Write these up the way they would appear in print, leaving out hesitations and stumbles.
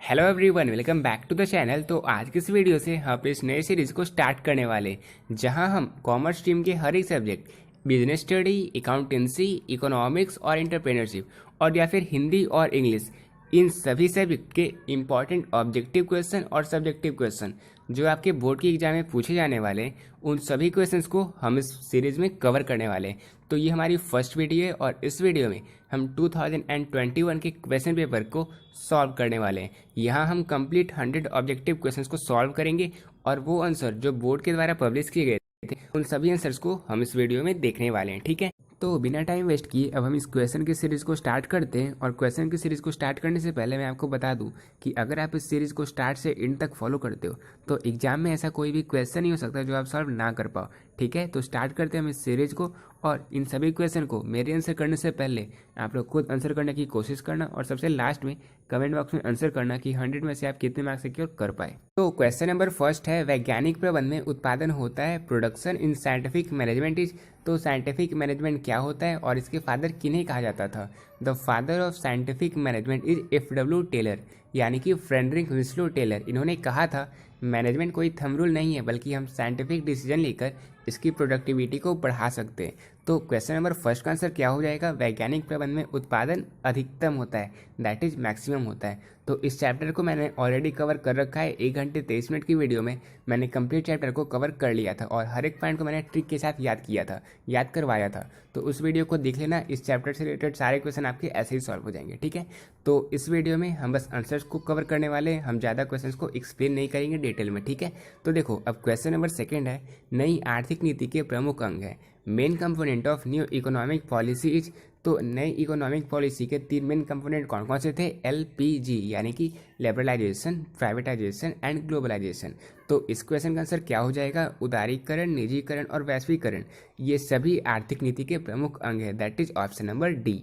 Hello everyone, welcome back to the channel. तो आज की इस वीडियो से हम इस नए सीरीज को स्टार्ट करने वाले, जहां हम कॉमर्स स्ट्रीम के हर एक subject, business study, accountancy, economics और एंटरप्रेन्योरशिप, और या फिर हिंदी और इंग्लिश, इन सभी सब्जेक्ट के इम्पॉर्टेंट ऑब्जेक्टिव क्वेश्चन और सब्जेक्टिव क्वेश्चन जो आपके बोर्ड के एग्जाम में पूछे जाने वाले, उन सभी क्वेश्चंस को हम इस सीरीज में कवर करने वाले हैं। तो ये हमारी फर्स्ट वीडियो है और इस वीडियो में हम 2021 के क्वेश्चन पेपर को सॉल्व करने वाले हैं। यहाँ हम कंप्लीट 100 ऑब्जेक्टिव क्वेश्चंस को सॉल्व करेंगे और वो आंसर जो बोर्ड के द्वारा पब्लिश किए गए थे, उन सभी आंसर्स को हम इस वीडियो में देखने वाले हैं। ठीक है, तो बिना टाइम वेस्ट किए अब हम इस क्वेश्चन की सीरीज को स्टार्ट करते हैं। और क्वेश्चन की सीरीज को स्टार्ट करने से पहले मैं आपको बता दूं कि अगर आप इस सीरीज को स्टार्ट से एंड तक फॉलो करते हो तो एग्जाम में ऐसा कोई भी क्वेश्चन नहीं हो सकता जो आप सॉल्व ना कर पाओ। ठीक है, तो स्टार्ट करते हैं हम इस सीरीज को। और इन सभी क्वेश्चन को मेरे आंसर करने से पहले आप लोग खुद आंसर करने की कोशिश करना और सबसे लास्ट में कमेंट बॉक्स में आंसर करना कि 100 में से आप कितने मार्क्स सिक्योर कर पाए। तो क्वेश्चन नंबर फर्स्ट है, वैज्ञानिक प्रबंध में उत्पादन होता है, production in scientific management is. तो साइंटिफिक मैनेजमेंट क्या होता है और इसके फादर किन्हें कहा जाता था? The father of scientific management is F.W. Taylor, यानी कि फ्रेडरिक विस्लो टेलर। इन्होंने कहा था मैनेजमेंट कोई थंब रूल नहीं है, बल्कि हम साइंटिफिक डिसीजन लेकर इसकी प्रोडक्टिविटी को बढ़ा सकते हैं। तो क्वेश्चन नंबर फर्स्ट का आंसर क्या हो जाएगा? वैज्ञानिक प्रबंध में उत्पादन अधिकतम होता है, दैट इज मैक्सिमम होता है। तो इस चैप्टर को मैंने ऑलरेडी कवर कर रखा है। 1 घंटे 23 मिनट की वीडियो में मैंने कंप्लीट चैप्टर को कवर कर लिया था और हर एक पॉइंट को मैंने ट्रिक के साथ याद किया था, याद करवाया था। तो उस वीडियो को देख लेना, इस चैप्टर से रिलेटेड सारे क्वेश्चन आपके ऐसे ही सॉल्व हो जाएंगे। ठीक है, तो इस वीडियो में हम बस आंसर्स को कवर करने वाले हैं, हम ज़्यादा क्वेश्चंस को एक्सप्लेन नहीं करेंगे डिटेल में। ठीक है, तो देखो अब क्वेश्चन नंबर सेकंड है, नई आर्थिक नीति के प्रमुख अंग है। Main component of new economic policy is. तो नई इकोनॉमिक पॉलिसी के 3 मेन कंपोनेंट कौन कौन से थे? LPG, यानी कि लिबरलाइजेशन, प्राइवेटाइजेशन एंड ग्लोबलाइजेशन। तो इस क्वेश्चन का आंसर क्या हो जाएगा? उदारीकरण, निजीकरण और वैश्वीकरण, ये सभी आर्थिक नीति के प्रमुख अंग है, that is option number D.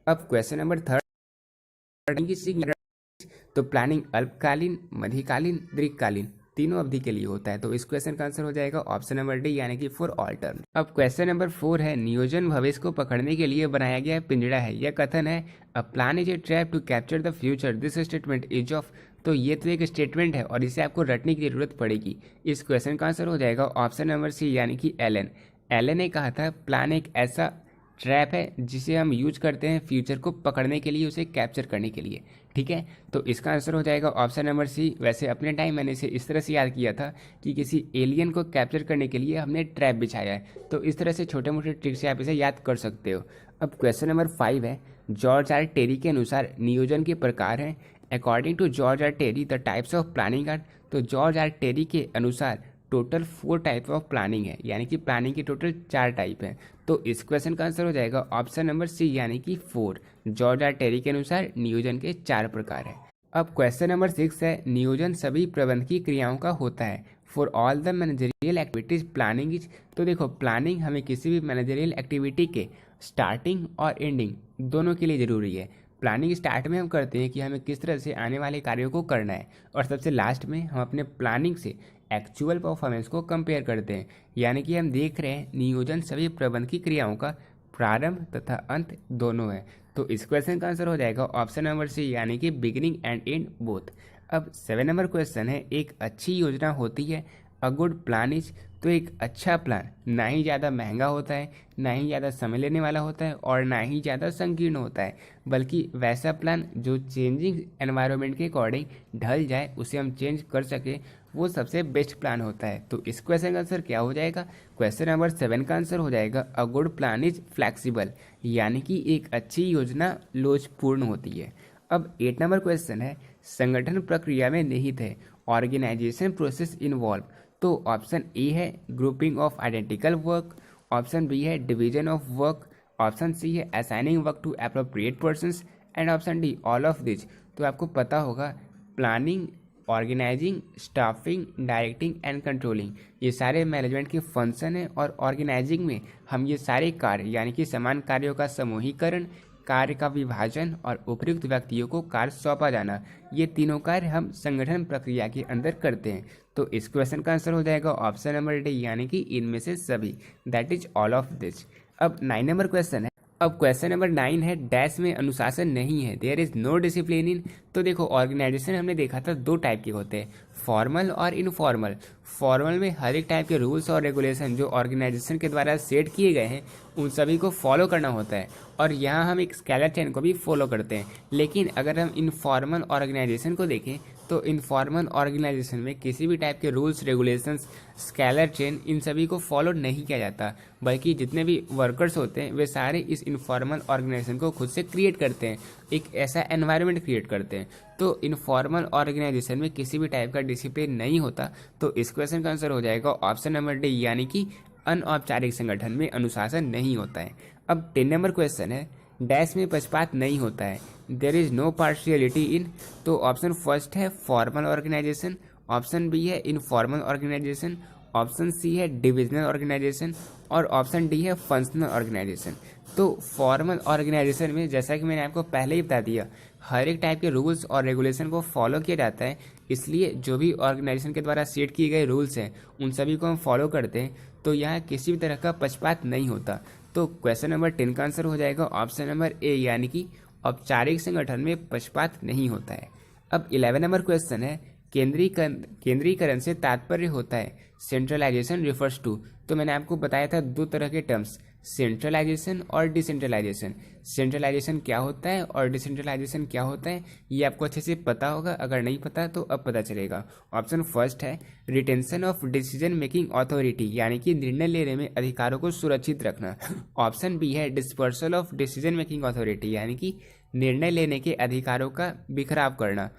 अब क्वेश्चन नंबर थर्ड, तो प्लानिंग अल्पकालीन, मध्यकालीन, दीर्घकालीन, तीनों अवधि के लिए होता है। तो इस क्वेश्चन का आंसर हो जाएगा ऑप्शन नंबर डी, यानी कि फॉर ऑल टर्म। अब क्वेश्चन नंबर 4 है, नियोजन भविष्य को पकड़ने के लिए बनाया गया पिंजड़ा है। यह कथन है, a plan is a trap to capture the future, this statement is of. तो ये तो एक स्टेटमेंट है और इसे आपको रटने की जरूरत पड़ेगी। इस क्वेश्चन का आंसर हो जाएगा ऑप्शन नंबर सी, यानी कि एलन। एलन ने कहा था प्लान एक ऐसा ट्रैप है जिसे हम यूज करते हैं फ्यूचर को पकड़ने के लिए, उसे कैप्चर करने के लिए। ठीक है, तो इसका आंसर हो जाएगा ऑप्शन नंबर सी। वैसे अपने टाइम मैंने इसे इस तरह से याद किया था कि किसी एलियन को कैप्चर करने के लिए हमने ट्रैप बिछाया है। तो इस तरह से छोटे मोटे ट्रिक से आप इसे याद कर सकते हो। अब क्वेश्चन नंबर 5 है, जॉर्ज आर टेरी के अनुसार नियोजन के प्रकार हैं। According to George R Terry the types of planning are. तो जॉर्ज आर टेरी के अनुसार टोटल 4 टाइप ऑफ प्लानिंग है, यानी कि प्लानिंग की टोटल 4 टाइप है। तो इस क्वेश्चन का आंसर हो जाएगा ऑप्शन नंबर सी, यानी कि 4। जॉर्ज आर टेरी के अनुसार नियोजन के 4 प्रकार है। अब क्वेश्चन नंबर 6 है, नियोजन सभी प्रबंधकीय क्रियाओं का होता है। For all the managerial activities planning is. तो देखो प्लानिंग हमें किसी भी मैनेजरियल एक्टिविटी के स्टार्टिंग और एंडिंग दोनों के लिए ज़रूरी है। प्लानिंग स्टार्ट में हम करते हैं कि हमें किस तरह से आने वाले कार्यों को करना है, और सबसे लास्ट में हम अपने प्लानिंग से एक्चुअल परफॉर्मेंस को कंपेयर करते हैं। यानी कि हम देख रहे हैं नियोजन सभी प्रबंधकीय क्रियाओं का प्रारंभ तथा अंत दोनों है। तो इस क्वेश्चन का आंसर हो जाएगा ऑप्शन नंबर सी, यानी कि बिगिनिंग एंड एंड बोथ। अब 7 नंबर क्वेश्चन है, एक अच्छी योजना होती है, अ गुड प्लान इज। तो एक अच्छा प्लान ना ही ज़्यादा महंगा होता है, ना ही ज़्यादा समय लेने वाला होता है, और ना ही ज़्यादा संकीर्ण होता है, बल्कि वैसा प्लान जो चेंजिंग एनवायरनमेंट के अकॉर्डिंग ढल जाए, उसे हम चेंज कर सके, वो सबसे बेस्ट प्लान होता है। तो इस क्वेश्चन का आंसर क्या हो जाएगा? क्वेश्चन नंबर 7 का आंसर हो जाएगा a good plan is flexible, यानी कि एक अच्छी योजना लोचपूर्ण होती है। अब 8 नंबर क्वेश्चन है, संगठन प्रक्रिया में निहित है, ऑर्गेनाइजेशन प्रोसेस इन्वॉल्व। तो ऑप्शन ए है grouping of identical work, option B है division of work, option C है assigning work to appropriate persons, and option D all of this. तो आपको पता होगा planning, organising, staffing, directing and controlling, ये सारे मैनेजमेंट के फंक्शन हैं। और ऑर्गेनाइजिंग में हम ये सारे कार्य, यानी कि समान कार्यों का समूहीकरण, कार्य का विभाजन और उपयुक्त व्यक्तियों को कार्य सौंपा जाना, ये तीनों कार्य हम संगठन प्रक्रिया के अंदर करते हैं। तो इस क्वेश्चन का आंसर हो जाएगा ऑप्शन नंबर डी, यानी कि इनमें से सभी, that is all of this. अब 9 नंबर क्वेश्चन है, अब क्वेश्चन नंबर 9 है, डैश में अनुशासन नहीं है, there is no discipline in. तो देखो ऑर्गेनाइजेशन हमने देखा था दो टाइप के होते हैं, फॉर्मल और इनफॉर्मल। फॉर्मल में हर एक टाइप के रूल्स और रेगुलेशन जो ऑर्गेनाइजेशन के द्वारा सेट किए गए हैं उन सभी को फॉलो करना होता है, और यहाँ हम एक स्केलर चेन को भी फॉलो करते हैं। लेकिन अगर हम इनफॉर्मल ऑर्गेनाइजेशन को देखें तो इनफॉर्मल ऑर्गेनाइजेशन में किसी भी टाइप के रूल्स रेगुलेशंस, स्केलर चेन, इन सभी को फॉलो नहीं किया जाता, बल्कि जितने भी वर्कर्स होते हैं वे सारे इस इनफॉर्मल ऑर्गेनाइजेशन को खुद से क्रिएट करते हैं, एक ऐसा एनवायरनमेंट क्रिएट करते हैं। तो इनफॉर्मल ऑर्गेनाइजेशन में किसी भी टाइप का डिसिप्लिन नहीं होता। तो इस क्वेश्चन का आंसर हो जाएगा ऑप्शन नंबर डी, यानी कि अनौपचारिक संगठन में अनुशासन नहीं होता है। अब 10 नंबर क्वेश्चन है, डैश में पक्षपात नहीं होता है, देयर इज नो पार्शियलिटी इन। तो ऑप्शन फर्स्ट है फॉर्मल ऑर्गेनाइजेशन, ऑप्शन बी है इनफॉर्मल ऑर्गेनाइजेशन, ऑप्शन सी है डिविजनल ऑर्गेनाइजेशन, और ऑप्शन डी है फंक्शनल ऑर्गेनाइजेशन। तो फॉर्मल ऑर्गेनाइजेशन में जैसा कि मैंने आपको पहले ही बता दिया, हर एक टाइप के रूल्स और रेगुलेशन को फॉलो किया जाता है, इसलिए जो भी ऑर्गेनाइजेशन के द्वारा सेट किए गए रूल्स हैं उन सभी को हम फॉलो करते हैं। तो यहाँ किसी भी तरह का पक्षपात नहीं होता। तो क्वेश्चन नंबर 10 का आंसर हो जाएगा ऑप्शन नंबर ए, यानी कि औपचारिक संगठन में पक्षपात नहीं होता है। अब 11 नंबर क्वेश्चन है, केंद्रीकरण से तात्पर्य होता है, सेंट्रलाइजेशन रिफर्स टू। तो मैंने आपको बताया था दो तरह के टर्म्स, सेंट्रलाइजेशन और डिसेंट्रलाइजेशन। सेंट्रलाइजेशन क्या होता है और डिसेंट्रलाइजेशन क्या होता है ये आपको अच्छे से पता होगा, अगर नहीं पता तो अब पता चलेगा। ऑप्शन फर्स्ट है retention of decision making authority, यानी कि निर्णय लेने में अधिकारों को सुरक्षित रखना। ऑप्शन बी है dispersal of decision making authority, यानी कि निर्णय लेने के अधिकारों का बिखराव करना।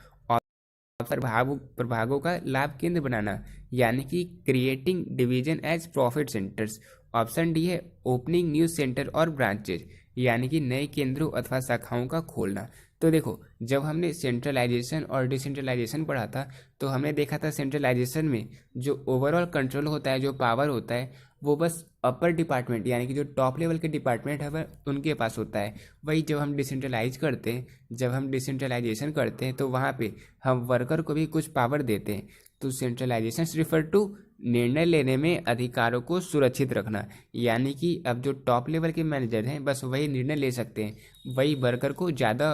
प्रभागों का लाभ केंद्र बनाना, यानी कि creating division as profit centres. Option D है ओपनिंग न्यू सेंटर और ब्रांचेज, यानी कि नए केंद्रों अथवा शाखाओं का खोलना। तो देखो जब हमने सेंट्रलाइजेशन और डिसेंट्रलाइजेशन पढ़ा था तो हमने देखा था सेंट्रलाइजेशन में जो ओवरऑल कंट्रोल होता है, जो पावर होता है, वो बस अपर डिपार्टमेंट यानी कि जो टॉप लेवल के डिपार्टमेंट है वह उनके पास होता है। वही जब हम डिसेंट्रलाइजेशन करते हैं तो वहाँ पे हम वर्कर को भी कुछ पावर देते हैं। तो सेंट्रलाइजेशन रिफर टू निर्णय लेने में अधिकारों को सुरक्षित रखना, यानी कि अब जो टॉप लेवल के मैनेजर हैं बस वही निर्णय ले सकते हैं, वही वर्कर को ज़्यादा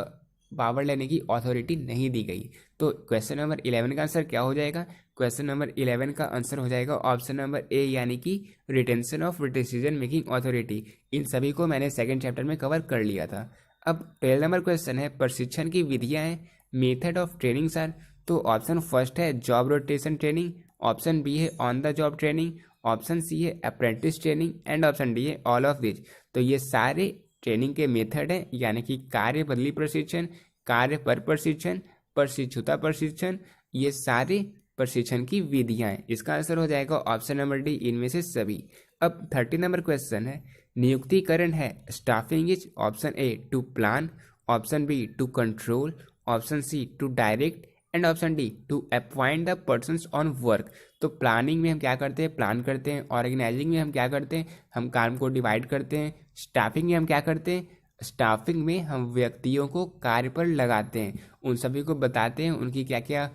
पावर लेने की अथॉरिटी नहीं दी गई। तो क्वेश्चन नंबर 11 का आंसर क्या हो जाएगा? क्वेश्चन नंबर 11 का आंसर हो जाएगा ऑप्शन नंबर ए, यानी कि retention of decision making authority. इन सभी को मैंने सेकंड चैप्टर में कवर कर लिया था। अब 12 नंबर क्वेश्चन है प्रशिक्षण की विधियां हैं, मेथड ऑफ ट्रेनिंग सर। तो ऑप्शन फर्स्ट है job rotation training, option B है on the job training, option C है apprentice training and option D है ऑल ऑफ दिस। तो ये सारे ट्रेनिंग के मेथड हैं, यानी कि कार्य बदली प्रशिक्षण, कार्य पर प्रशिक्षण, प्रशिक्षुता प्रशिक्षण, ये सारे प्रशिक्षण की विधियां हैं। इसका आंसर हो जाएगा ऑप्शन नंबर डी, इनमें से सभी। अब 30 नंबर क्वेश्चन है नियुक्तिकरण है, staffing is option A to plan, option B to control, option C to direct and option D to appoint the persons on work. तो प्लानिंग में हम क्या करते हैं? प्लान करते हैं। ऑर्गेनाइजिंग में हम क्या करते हैं? हम काम को डिवाइड करते हैं। स्टाफिंग में हम क्या करते हैं? स्टाफिंग में हम व्यक्तियों को कार्य पर लगाते हैं, उन सभी को बताते हैं उनकी क्या क्या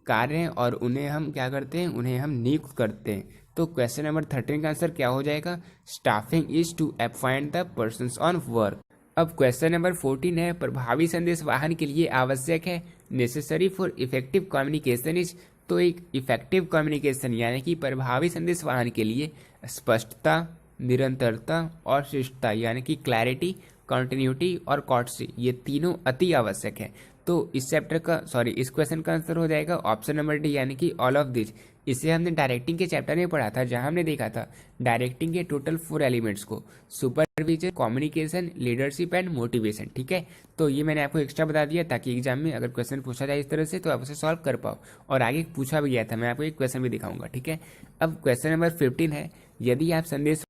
कार्य हैं और उन्हें हम क्या करते हैं? उन्हें हम नियुक्त करते हैं। तो क्वेश्चन नंबर 13 का आंसर क्या हो जाएगा? Staffing is to appoint the persons on work. अब क्वेश्चन नंबर 14 है प्रभावी संदेश वाहन के लिए आवश्यक है, necessary for effective communication is. तो एक इफेक्टिव कम्युनिकेशन यानी कि प्रभावी संदेश वाहन के लिए स्पष्टता, निरंतरता और शिष्टता यानी कि क्लैरिटी, कंटिन्यूटी और कॉर्टसी, ये तीनों अति आवश्यक है। तो इस क्वेश्चन का आंसर हो जाएगा ऑप्शन नंबर डी, यानी कि ऑल ऑफ दिस। इसे हमने डायरेक्टिंग के चैप्टर में पढ़ा था, जहां हमने देखा था डायरेक्टिंग के टोटल 4 एलिमेंट्स को, supervision, communication, leadership and motivation. ठीक है, तो ये मैंने आपको एक्स्ट्रा बता दिया ताकि एग्जाम में अगर क्वेश्चन पूछा जाए इस तरह से तो आप उसे सॉल्व कर पाओ। और आगे पूछा भी गया था, मैं आपको एक क्वेश्चन भी दिखाऊंगा। ठीक है, अब क्वेश्चन नंबर 15 है यदि आप संदेश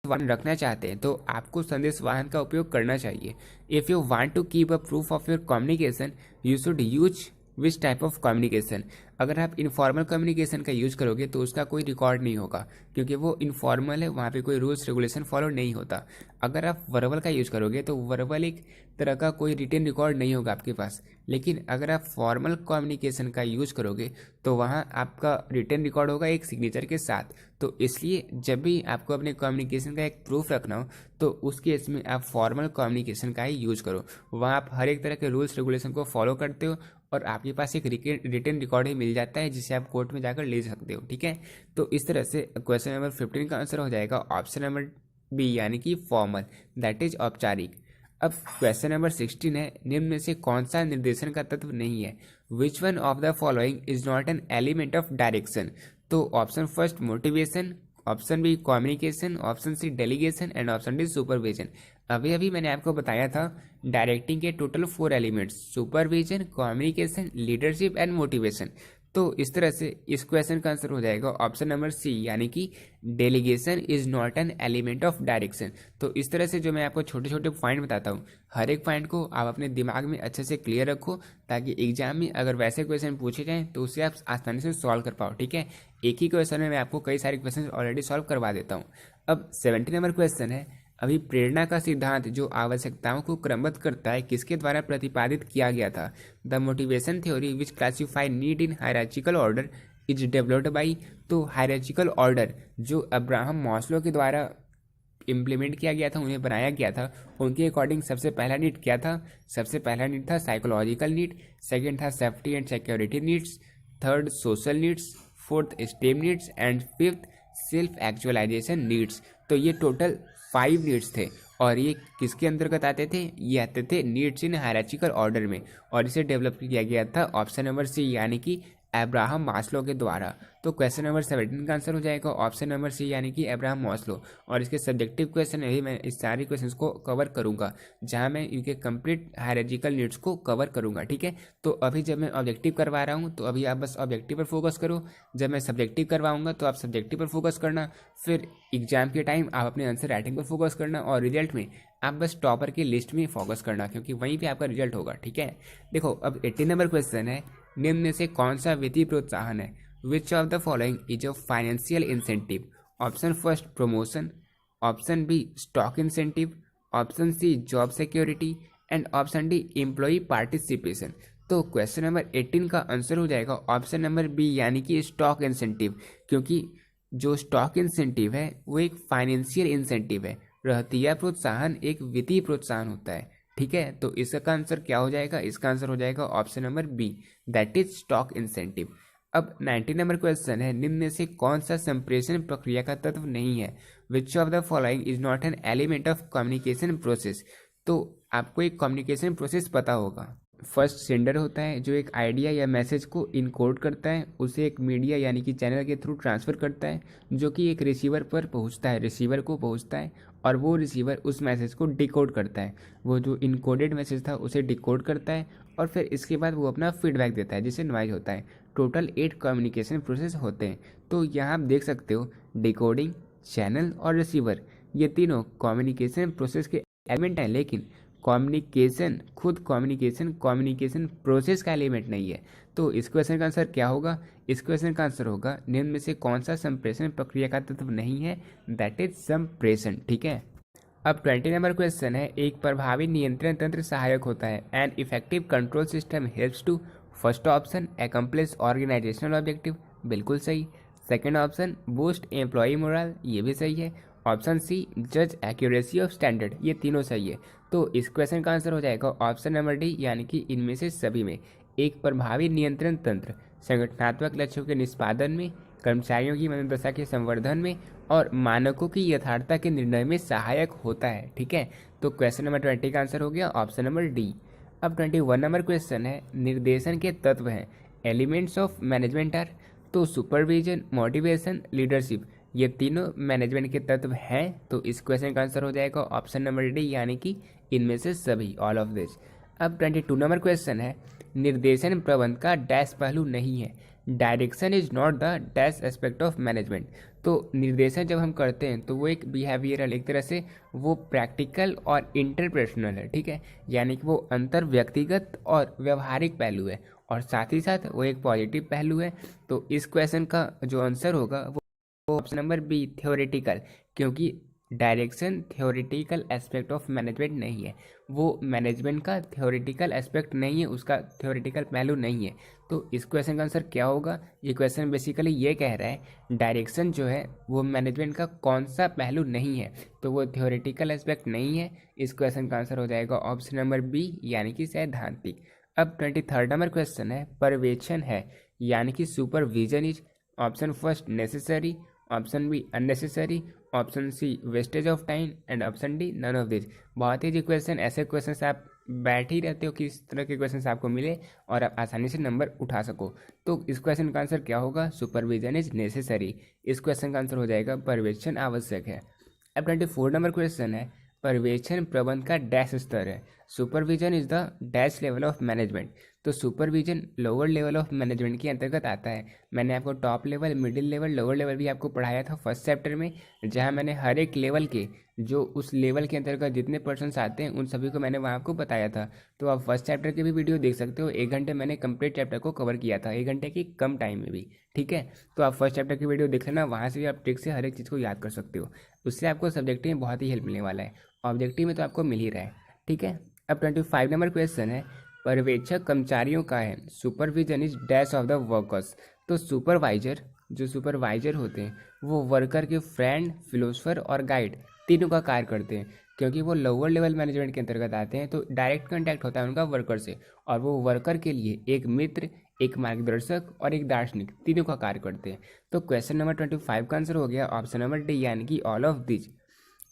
वाहन रखना चाहते हैं तो आपको संदेश वाहन का उपयोग करना चाहिए। If you want to keep a proof of your communication you should use which type of communication. अगर आप इनफॉर्मल कम्युनिकेशन का यूज़ करोगे तो उसका कोई रिकॉर्ड नहीं होगा, क्योंकि वो इनफॉर्मल है, वहाँ पे कोई रूल्स रेगुलेशन फॉलो नहीं होता। अगर आप वर्बल का यूज़ करोगे तो वर्बल एक तरह का कोई रिटन रिकॉर्ड नहीं होगा आपके पास। लेकिन अगर आप फॉर्मल कम्युनिकेशन का यूज़ करोगे तो वहाँ आपका रिटन रिकॉर्ड होगा एक सिग्नेचर के साथ। तो इसलिए जब भी आपको अपने कम्युनिकेशन का एक प्रूफ रखना हो तो उस केस में आप फॉर्मल कम्युनिकेशन का ही यूज़ करो। वहाँ आप हर एक तरह के रूल्स रेगुलेशन को फॉलो करते हो और आपके पास एक रिटन रिकॉर्ड ही मिल जाता है जिसे आप कोर्ट में जाकर ले सकते हो। ठीक है, तो इस तरह से क्वेश्चन नंबर 15 का आंसर हो जाएगा ऑप्शन नंबर बी, यानी कि फॉर्मल, दैट इज औपचारिक। अब क्वेश्चन नंबर 16 है, निम्न में से कौन सा निर्देशन का तत्व नहीं है। Which one of the following is not an element of direction. तो option first motivation, option B communication, option C delegation and option D supervision. अभी अभी मैंने आपको बताया था डायरेक्टिंग के total 4 elements, supervision, communication, leadership and motivation. तो इस तरह से इस क्वेश्चन का आंसर हो जाएगा ऑप्शन नंबर सी, यानी कि delegation is not an element of direction. तो इस तरह से जो मैं आपको छोटे छोटे पॉइंट बताता हूँ, हर एक पॉइंट को आप अपने दिमाग में अच्छे से क्लियर रखो, ताकि एग्जाम में अगर वैसे क्वेश्चन पूछे जाएँ तो उसे आप आसानी से सॉल्व कर पाओ। ठीक है, एक ही क्वेश्चन में मैं आपको कई सारे क्वेश्चन ऑलरेडी सॉल्व करवा देता हूँ। अब 17 नंबर क्वेश्चन है, अभी प्रेरणा का सिद्धांत जो आवश्यकताओं को क्रमबद्ध करता है किसके द्वारा प्रतिपादित किया गया था। The motivation theory which classify need in hierarchical order is developed by. तो हायरार्चिकल ऑर्डर जो अब्राहम मॉस्लो के द्वारा इम्प्लीमेंट किया गया था, उन्हें बनाया गया था, उनके अकॉर्डिंग सबसे पहला नीड क्या था। सबसे पहला नीड था साइकोलॉजिकल नीड, सेकेंड था safety and security needs, third social needs, fourth esteem needs and fifth self actualisation needs. तो ये टोटल 5 नीड्स थे और ये किसके अंतर्गत आते थे, ये आते थे नीड्स इन हायरार्चिकल ऑर्डर में, और इसे डेवलप किया गया था ऑप्शन नंबर सी, यानी कि अब्राहम मास्लो के द्वारा। तो क्वेश्चन नंबर 17 का आंसर हो जाएगा ऑप्शन नंबर सी, यानी कि अब्राहम मास्लो। और इसके सब्जेक्टिव क्वेश्चन है, मैं इस सारे क्वेश्चंस को कवर करूंगा, जहां मैं इनके कंप्लीट हायरार्चिकल नीड्स को कवर करूंगा। ठीक है, तो अभी जब मैं ऑब्जेक्टिव करवा रहा हूं तो अभी आप बस ऑब्जेक्टिव पर फोकस करो, जब मैं सब्जेक्टिव करवाऊंगा तो आप सब्जेक्टिव पर फोकस करना, फिर एग्जाम के टाइम आप अपने आंसर राइटिंग पर फोकस करना, और रिजल्ट में आप बस टॉपर की लिस्ट में फोकस करना, क्योंकि वहीं पे आपका रिजल्ट होगा। ठीक है, देखो अब 18 नंबर क्वेश्चन है, निम्न में से कौन सा वित्तीय प्रोत्साहन है। Which of the following is a financial incentive. Option first promotion, option B stock incentive, option C job security and option D employee participation. तो क्वेश्चन नंबर 18 का आंसर हो जाएगा ऑप्शन नंबर बी, यानी कि स्टॉक इंसेंटिव, क्योंकि जो stock incentive है वो एक फाइनेंशियल इंसेंटिव है, रहतिया प्रोत्साहन एक वित्तीय प्रोत्साहन होता है। ठीक है, तो इसका आंसर क्या हो जाएगा, इसका आंसर हो जाएगा option number B, that is stock incentive. अब 19 नंबर क्वेश्चन है, निम्न में से कौन सा संप्रेषण प्रक्रिया का तत्व नहीं है। Which of the following is not an element of communication process. तो आपको एक कम्युनिकेशन प्रोसेस पता होगा। फर्स्ट सेंडर होता है जो एक आइडिया या मैसेज को इनकोड करता है, उसे एक मीडिया यानी कि चैनल के थ्रू ट्रांसफ़र करता है, जो कि एक रिसीवर पर पहुंचता है, रिसीवर को पहुंचता है, और वो रिसीवर उस मैसेज को डिकोड करता है। वो जो इनकोडेड मैसेज था उसे डिकोड करता है और फिर इसके बाद वो अपना फीडबैक देता है, जिसे नॉइज होता है। टोटल 8 कम्युनिकेशन प्रोसेस होते हैं। तो यहाँ आप देख सकते हो डिकोडिंग, चैनल और रिसीवर, ये तीनों कम्युनिकेशन प्रोसेस के एलिमेंट हैं, लेकिन कम्युनिकेशन खुद कम्युनिकेशन प्रोसेस का एलिमेंट नहीं है। तो इस क्वेश्चन का आंसर क्या होगा, इस क्वेश्चन का आंसर होगा निम्न में से कौन सा संप्रेषण प्रक्रिया का तत्व नहीं है, दैट इज संप्रेषण। ठीक है, अब 20 नंबर क्वेश्चन है, एक प्रभावी नियंत्रण तंत्र सहायक होता है। An effective control system helps to. First option accomplish organisational objective, बिल्कुल सही। Second option boost employee morale, ये भी सही है। ऑप्शन सी जज एक्यूरेसी ऑफ स्टैंडर्ड, ये तीनों सही है। तो इस क्वेश्चन का आंसर हो जाएगा ऑप्शन नंबर डी, यानी कि इनमें से सभी में। एक प्रभावी नियंत्रण तंत्र संगठनात्मक लक्ष्यों के निष्पादन में, कर्मचारियों की मनोदशा के संवर्धन में और मानकों की यथार्थता के निर्णय में सहायक होता है। ठीक है, तो क्वेश्चन नंबर 20 का आंसर हो गया ऑप्शन नंबर डी। अब 21 नंबर क्वेश्चन है, निर्देशन के तत्व हैं एलिमेंट्स ऑफ मैनेजमेंट आर। तो सुपरविजन, मोटिवेशन, लीडरशिप, ये तीनों मैनेजमेंट के तत्व हैं। तो इस क्वेश्चन का आंसर हो जाएगा ऑप्शन नंबर डी, यानी कि इनमें से सभी, ऑल ऑफ दिस। अब 22 नंबर क्वेश्चन है, निर्देशन प्रबंध का डैश पहलू नहीं है। Direction is not the dash aspect of management. तो निर्देशन जब हम करते हैं तो वो एक बिहेवियरल, एक तरह से वो प्रैक्टिकल और इंटरपर्सनल है। ठीक है, यानी कि वो अंतर व्यक्तिगत और व्यवहारिक पहलू है, और साथ ही साथ वो एक पॉजिटिव पहलू है। तो इस क्वेश्चन का जो आंसर होगा वो ऑप्शन नंबर बी थ्योरेटिकल, क्योंकि direction theoretical aspect of management नहीं है, वो मैनेजमेंट का थ्योरेटिकल एस्पेक्ट नहीं है, उसका थ्योरेटिकल पहलू नहीं है। तो इस क्वेश्चन का आंसर क्या होगा? ये क्वेश्चन बेसिकली ये कह रहा है डायरेक्शन जो है वो मैनेजमेंट का कौन सा पहलू नहीं है, तो वो थ्योरेटिकल एस्पेक्ट नहीं है। इस क्वेश्चन का आंसर हो जाएगा ऑप्शन नंबर बी यानी कि सैद्धांतिक। अब 23rd नंबर क्वेश्चन है पर्यवेक्षण है यानी कि supervision is option first necessary, option B unnecessary, option C wastage of time and option D none of this. बहुत ही क्वेश्चन ऐसे क्वेश्चन आप बैठ ही रहते हो कि इस तरह के क्वेश्चन आपको मिले और आप आसानी से नंबर उठा सको। तो इस क्वेश्चन का आंसर क्या होगा? Supervision is necessary. इस क्वेश्चन का आंसर हो जाएगा पर्यवेक्षण आवश्यक है। अब 24 नंबर क्वेश्चन है पर्यवेक्षण प्रबंध का डैश स्तर है। Supervision is the dash level of management. तो supervision lower level of management के अंतर्गत आता है। मैंने आपको top level, middle level, lower level भी आपको पढ़ाया था फर्स्ट चैप्टर में, जहां मैंने हर एक लेवल के जो उस लेवल के अंतर्गत जितने पर्सन्स आते हैं उन सभी को मैंने वहाँ आपको बताया था। तो आप फर्स्ट चैप्टर के भी वीडियो देख सकते हो। 1 घंटे मैंने कंप्लीट चैप्टर को कवर किया था, 1 घंटे की कम टाइम में भी। ठीक है, तो आप फर्स्ट चैप्टर की वीडियो देख लेना, वहाँ से भी आप ट्रिक से हर एक चीज़ को याद कर सकते हो। उससे आपको सब्जेक्टिव में बहुत ही हेल्प मिलने वाला है, ऑब्जेक्टिव में तो आपको मिल ही रहा है। ठीक है, अब 25 नंबर क्वेश्चन है पर्यवेक्षक कर्मचारियों का है। Supervision is dash of the workers. तो सुपरवाइजर, जो सुपरवाइजर होते हैं वो वर्कर के फ्रेंड, फिलोसफर और गाइड तीनों का कार्य करते हैं। क्योंकि वो लोअर लेवल मैनेजमेंट के अंतर्गत आते हैं तो डायरेक्ट कांटेक्ट होता है उनका वर्कर से, और वो वर्कर के लिए एक मित्र, एक मार्गदर्शक और एक दार्शनिक तीनों का कार्य करते हैं। तो क्वेश्चन नंबर 25 का आंसर हो गया ऑप्शन नंबर डी यानी कि ऑल ऑफ दिस।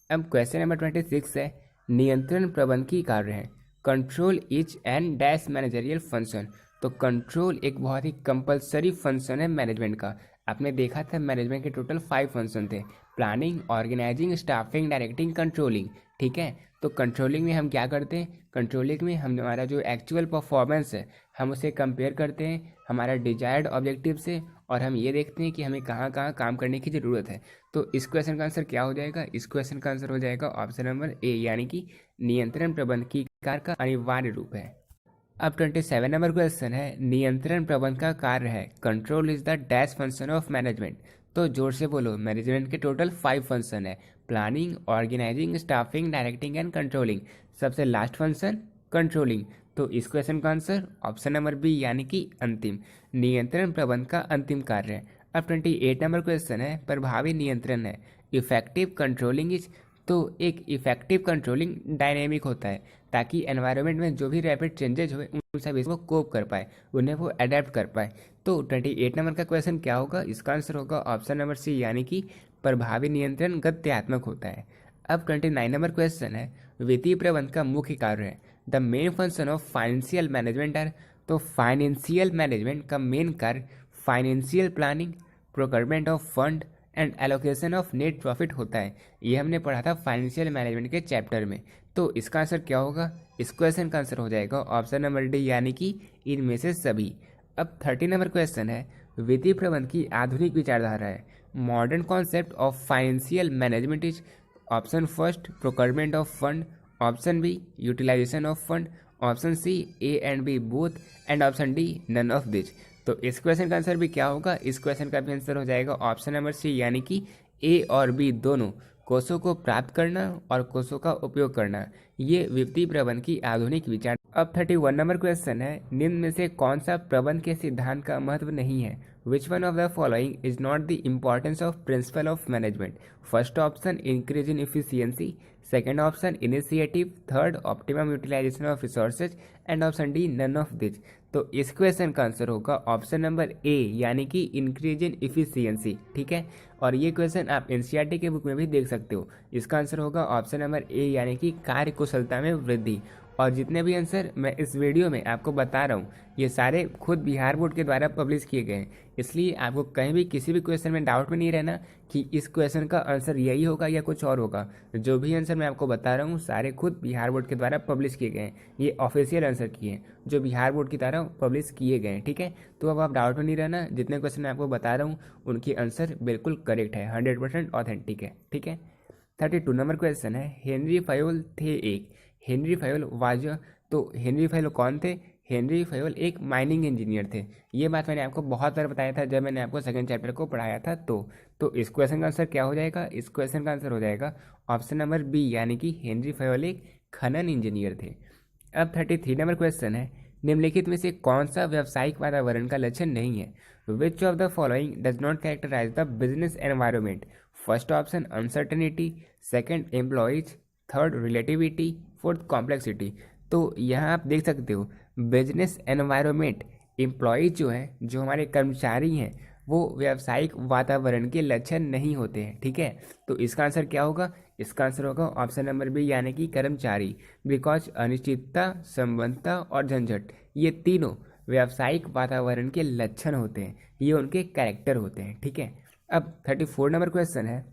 अब क्वेश्चन नंबर 26 है नियंत्रण प्रबंधकीय कार्य है। Control is and dash managerial function. तो कंट्रोल एक बहुत ही कंपलसरी फंक्शन है मैनेजमेंट का। आपने देखा था मैनेजमेंट के टोटल 5 फंक्शन थे, planning, organising, staffing, directing, controlling. ठीक है, तो कंट्रोलिंग में हम क्या करते हैं? कंट्रोलिंग में हम हमारा जो एक्चुअल परफॉर्मेंस है हम उसे कंपेयर करते हैं हमारा डिजायर्ड ऑब्जेक्टिव से, और हम ये देखते हैं कि हमें कहाँ कहाँ काम करने की ज़रूरत है। तो इस क्वेश्चन का आंसर क्या हो जाएगा? इस क्वेश्चन का आंसर हो जाएगा ऑप्शन नंबर ए यानी कि नियंत्रण प्रबंधकीय कार्य का अनिवार्य रूप है। अब 27 नंबर क्वेश्चन है नियंत्रण प्रबंध का कार्य है। Control is the dash function of management. तो जोर से बोलो, मैनेजमेंट के टोटल 5 फंक्शन है, planning, organising, staffing, directing and controlling. सबसे लास्ट फंक्शन कंट्रोलिंग। तो इस क्वेश्चन का आंसर ऑप्शन नंबर बी यानी कि अंतिम, नियंत्रण प्रबंध का अंतिम कार्य है। अब 28 नंबर क्वेश्चन है प्रभावी नियंत्रण है। Effective controlling is. तो एक इफेक्टिव कंट्रोलिंग डायनेमिक होता है ताकि एनवायरनमेंट में जो भी रैपिड चेंजेज हुए उन सभी को कोप कर पाए, उन्हें वो अडेप्ट कर पाए। तो 28 नंबर का क्वेश्चन क्या होगा? इसका आंसर होगा ऑप्शन नंबर सी यानी कि प्रभावी नियंत्रण गत्यात्मक होता है। अब 29 नंबर क्वेश्चन है वित्तीय प्रबंध का मुख्य कार्य है। The main function of financial management are. तो फाइनेंशियल मैनेजमेंट का मेन कार्य financial planning, procurement of fund and allocation of net profit होता है। ये हमने पढ़ा था फाइनेंशियल मैनेजमेंट के चैप्टर में। तो इसका आंसर क्या होगा? इस क्वेश्चन का आंसर हो जाएगा ऑप्शन नंबर डी यानी कि इनमें से सभी। अब 30 नंबर क्वेश्चन है वित्तीय प्रबंध की आधुनिक विचारधारा है। Modern concept of financial management is option first procurement of fund, option B utilisation of fund, option C A and B both and option D none of this. तो इस क्वेश्चन का आंसर भी क्या होगा? इस क्वेश्चन का भी answer हो जाएगा ऑप्शन नंबर सी यानी कि ए और बी दोनों। कोषों को प्राप्त करना और कोषों का उपयोग करना, ये वित्तीय प्रबंध की आधुनिक विचार। अब 31 नंबर क्वेश्चन है निम्न में से कौन सा प्रबंध के सिद्धांत का महत्व नहीं है? Which one of the following is not the importance of principle of management? First option increase in efficiency, second option initiative, third optimum utilisation of resources and option D none of this. तो इस question का answer होगा option number A यानी कि increase in efficiency. ठीक है, और ये क्वेश्चन आप एनसीईआरटी के बुक में भी देख सकते हो। इसका आंसर होगा ऑप्शन नंबर ए यानी कि कार्य कुशलता में वृद्धि। और जितने भी आंसर मैं इस वीडियो में आपको बता रहा हूँ ये सारे खुद बिहार बोर्ड के द्वारा पब्लिश किए गए हैं, इसलिए आपको कहीं भी किसी भी क्वेश्चन में डाउट में नहीं रहना कि इस क्वेश्चन का आंसर यही होगा या कुछ और होगा। जो भी आंसर मैं आपको बता रहा हूँ सारे खुद बिहार बोर्ड के द्वारा पब्लिश किए गए हैं, ये ऑफिशियल आंसर किए हैं जो बिहार बोर्ड की तरह पब्लिश किए गए हैं। ठीक है, तो अब आप डाउट में नहीं रहना, जितने क्वेश्चन मैं आपको बता रहा हूँ उनकी आंसर बिल्कुल करेक्ट है, 100% ऑथेंटिक है। ठीक है, 32 नंबर क्वेश्चन है हेनरी फयोल थे एक। Henry Fayol was. तो हेनरी फयोल कौन थे? हेनरी फेवल एक माइनिंग इंजीनियर थे। ये बात मैंने आपको बहुत बार बताया था जब मैंने आपको सेकंड चैप्टर को पढ़ाया था। तो इस क्वेश्चन का आंसर क्या हो जाएगा? इस क्वेश्चन का आंसर हो जाएगा ऑप्शन नंबर बी, यानी कि हेनरी फेवल एक खनन इंजीनियर थे। अब 33 नंबर क्वेश्चन है, निम्नलिखित में से कौन सा व्यावसायिक वातावरण का लक्षण नहीं है? Which of the following does not characterise the business environment? First option uncertainty, second employees, third relativity, fourth complexity. तो यहाँ आप देख सकते हो बिजनेस एनवायरमेंट, एम्प्लॉयज जो है, जो हमारे कर्मचारी हैं, वो व्यावसायिक वातावरण के लक्षण नहीं होते हैं। ठीक है, तो इसका आंसर क्या होगा? इसका आंसर होगा ऑप्शन नंबर बी, यानी कि कर्मचारी। बिकॉज अनिश्चितता, संबद्धता और झंझट, ये तीनों व्यावसायिक वातावरण के लक्षण होते हैं, ये उनके कैरेक्टर होते हैं। ठीक है, अब 34 नंबर क्वेश्चन है,